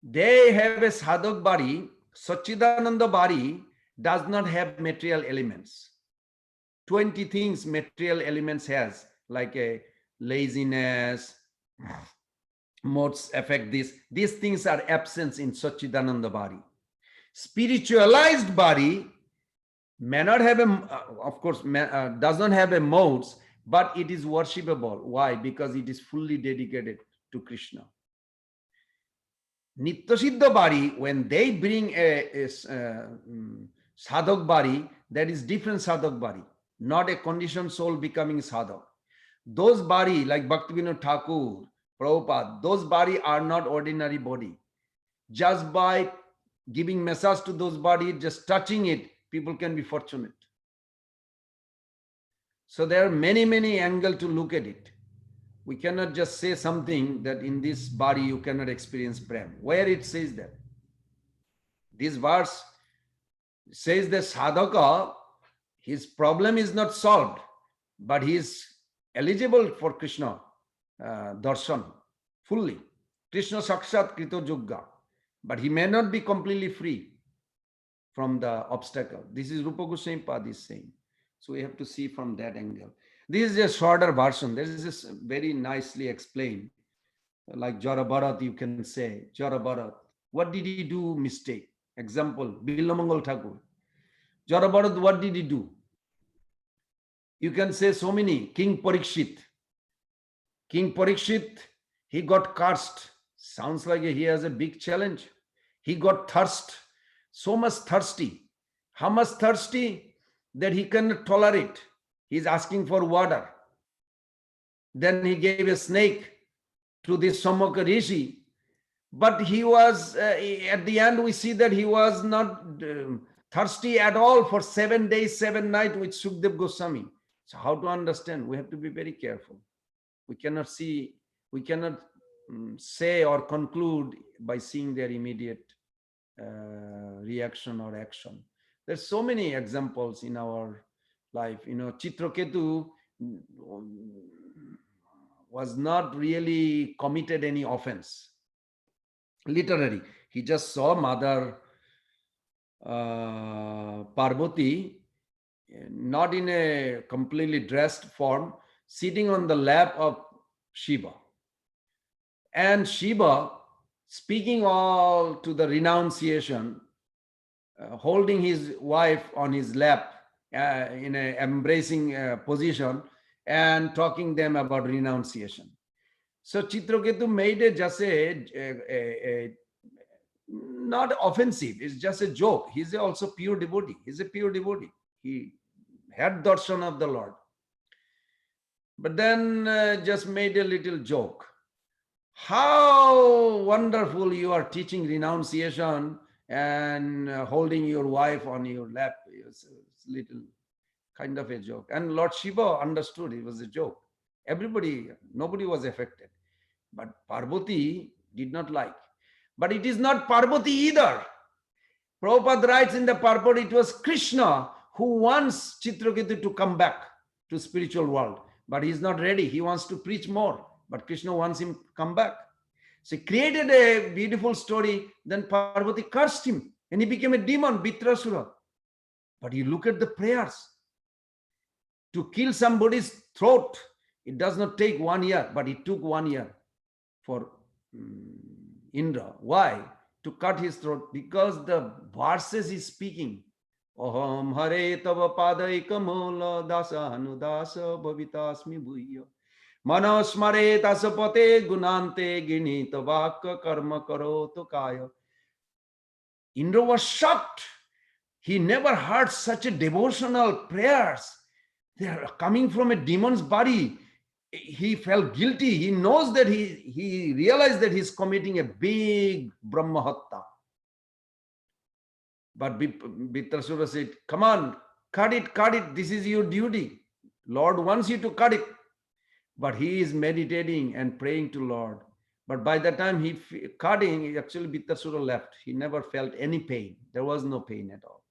They have a sadhak body. Sachidananda body does not have material elements. 20 things material elements has, like a laziness, modes affect this. These things are absent in Sachidananda body. Spiritualized body may not have of course, does not have a modes, but it is worshipable. Why? Because it is fully dedicated to Krishna. Nityasiddha body, when they bring a sadhak body, that is different sadhak body, not a conditioned soul becoming sadhak. Those body, like Bhaktivinoda Thakur, Prabhupada, those body are not ordinary body. Just by giving massage to those body, just touching it, people can be fortunate. So there are many angles to look at it. We cannot just say something that in this body you cannot experience Prem. Where it says that? This verse says that sadhaka, his problem is not solved, but he is eligible for Krishna darshan fully. Krishna sakshat krito yogya, but he may not be completely free. from the obstacle. This is Rupa Goswami Pad is saying. So we have to see from that angle. This is a shorter version. This is very nicely explained. Like Jara Bharat, you can say, Jara Bharat. What did he do mistake? Example, Billamangal Thakur. Jara Bharat, what did he do? You can say so many. King Parikshit. King Parikshit, he got cursed. Sounds like he has a big challenge. He got thirst, so much thirsty. How much thirsty? That he cannot tolerate. He's asking for water. Then he gave a snake to this Samaka Rishi. But he was, at the end, we see that he was not thirsty at all for 7 days, 7 nights with Sukdev Goswami. So how to understand? We have to be very careful. We cannot see, we cannot say or conclude by seeing their immediate reaction or action. There's so many examples in our life. You know, Chitraketu was not really committed any offense. Literally, he just saw Mother Parvati, not in a completely dressed form, sitting on the lap of Shiva. And Shiva, speaking all to the renunciation, holding his wife on his lap in an embracing position and talking them about renunciation. So Chitraketu made it just a not offensive, it's just a joke. He's also pure devotee. He's a pure devotee. He had darshan of the Lord. But then just made a little joke. How wonderful you are teaching renunciation and holding your wife on your lap. It's a little kind of a joke. And Lord Shiva understood it was a joke. Everybody, nobody was affected. But Parvati did not like. But it is not Parvati either. Prabhupada writes in the purport, it was Krishna who wants Chitraketu to come back to spiritual world. But he is not ready. He wants to preach more. But Krishna wants him to come back. So he created a beautiful story. Then Parvati cursed him and he became a demon, Vitrasura. But you look at the prayers. To kill somebody's throat, it does not take 1 year, but it took 1 year for Indra. Why? To cut his throat, because the verses he's speaking. Aham hare tava padaikamola dasa anudasa bhavitasmi bhuya manosmare tasapate gunante ginita vaka karma karoto kaya. Indra was shocked. He never heard such a devotional prayers. They are coming from a demon's body. He felt guilty. He knows that he realized that he's committing a big Brahmahatta. But Vitrasura said, come on, cut it, cut it. This is your duty. Lord wants you to cut it. But he is meditating and praying to Lord. But by the time he cutting, actually Vitrasura left. He never felt any pain. There was no pain at all.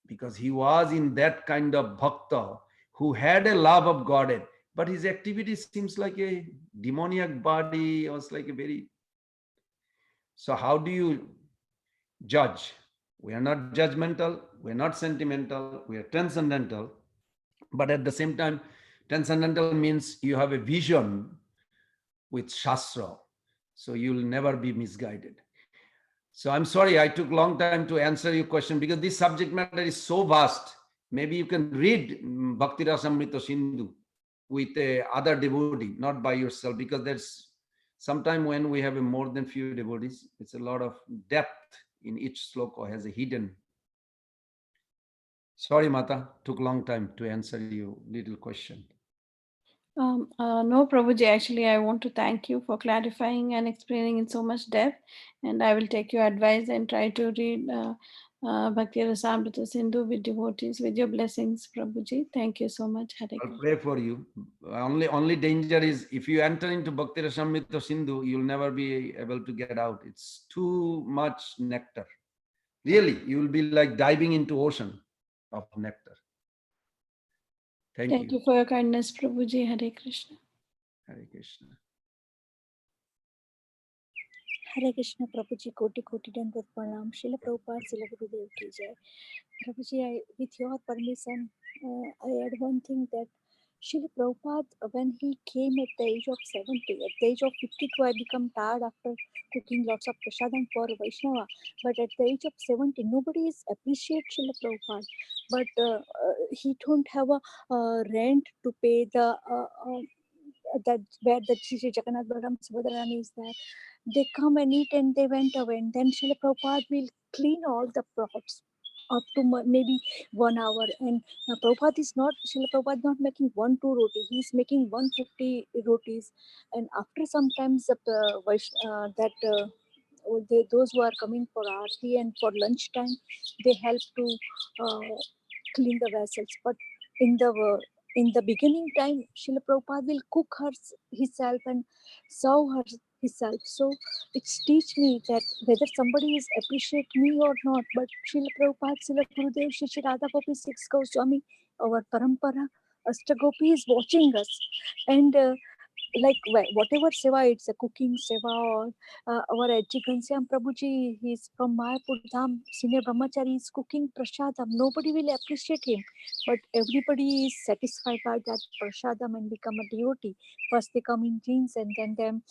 Because he was in that kind of bhakta who had a love of Godhead. But his activity seems like a demoniac body. It was like a very... So how do you judge? We are not judgmental. We are not sentimental. We are transcendental. But at the same time, transcendental means you have a vision with Shastra. So you will never be misguided. So I'm sorry, I took a long time to answer your question because this subject matter is so vast. Maybe you can read Bhakti Rasamrita Sindhu with other devotee, not by yourself, because there's sometime when we have a more than few devotees, it's a lot of depth in each sloka has a hidden. Sorry, Mata, took a long time to answer your little question. No, Prabhuji, actually, I want to thank you for clarifying and explaining in so much depth. And I will take your advice and try to read Bhakti Rasamrita Sindhu with devotees, with your blessings, Prabhuji. Thank you so much. Hare I'll Krishna. pray for you. Only danger is if you enter into Bhakti Rasamrita Sindhu, you'll never be able to get out. It's too much nectar. Really, you will be like diving into ocean of nectar. Thank Thank you. you for your kindness, Prabhuji. Hare Krishna. Hare Krishna. Hare Krishna, Prabhuji, Koti Koti Dandavat Pranam, Srila Prabhupada, Srila Gurudev Ki Jai. Prabhuji, with your permission, I add one thing that Srila Prabhupada, when he came at the age of 70, at the age of 52, I become tired after cooking lots of prasadam for Vaishnava. But at the age of 70, nobody is appreciate Srila Prabhupada. But he don't have a rent to pay the that where the Sri Jagannath Balaram Subhadrani is there. They come and eat and they went away. And then Srila Prabhupada will clean all the pots up to maybe 1 hour. And Prabhupada is not, Srila Prabhupada not making 1-2 roti. He's making 150 rotis. And after sometimes those who are coming for aarti and for lunchtime, they help to clean the vessels. But in the beginning time, Srila Prabhupada will cook himself and serve her himself. So it's teach me that whether somebody is appreciate me or not, but Srila Prabhupada, Srila Gurudev, Shri Radha Gopi, Six Goswami, our parampara, Ashtagopi is watching us. And like whatever seva, it's a cooking seva or our Ghanshyam Prabhuji, he's from Mayapur Dham, senior brahmachari, is cooking prasadam. Nobody will appreciate him, but everybody is satisfied by that prasadam and become a devotee. First they come in jeans and then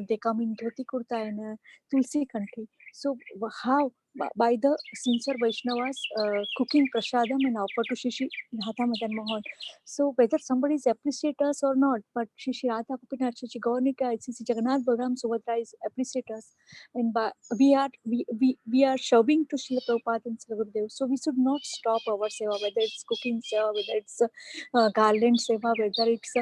they come in dhoti kurta and tulsi country. So how? By the sincere Vaishnavas cooking prasadam and offer to Shri Radha Madan Mohan. So whether somebody is appreciate us or not, but Shri Radha Gopinath, Shri Gaurnika, Shri Jagannath Balaram Subhadra is appreciate us, and we are serving to Srila Prabhupada and Srila Gurudev. So we should not stop our seva, whether it's cooking seva, whether it's garland seva, whether it's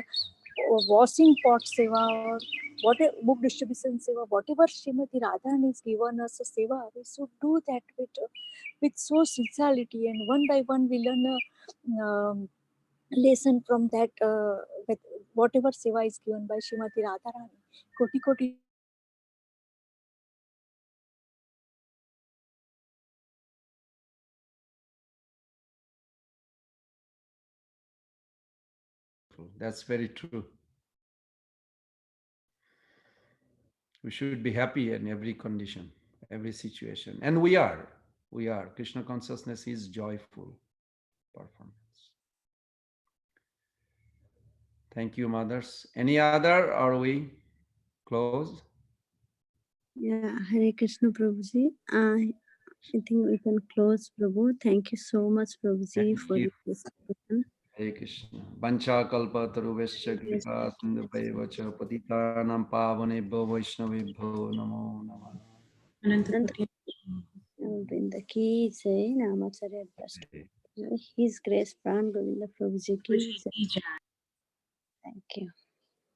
washing pot seva, or whatever book distribution seva, whatever Srimati Radhan is given us a seva, we should do that with so sincerity, and one by one we learn a lesson from that with whatever seva is given by Srimati Radharani. Koti Koti. That's very true. We should be happy in every condition, every situation. And we are. We are. Krishna consciousness is joyful performance. Thank you, mothers. Any other? Are we closed? Yeah, Hare Krishna Prabhuji. I think we can close, Prabhu. Thank you so much, Prabhuji, Thank for you. this discussion. Hare Krishna. Vancha kalpa taruvescha Yes, kripa sindhuvaiva cha patitanam pavanebhyo vaishnavebhyo namo namah. Anantapuri. Govinda ki jai, Namacharya Trust. His Grace Pran Govinda Prabhuji ki jai. Thank you.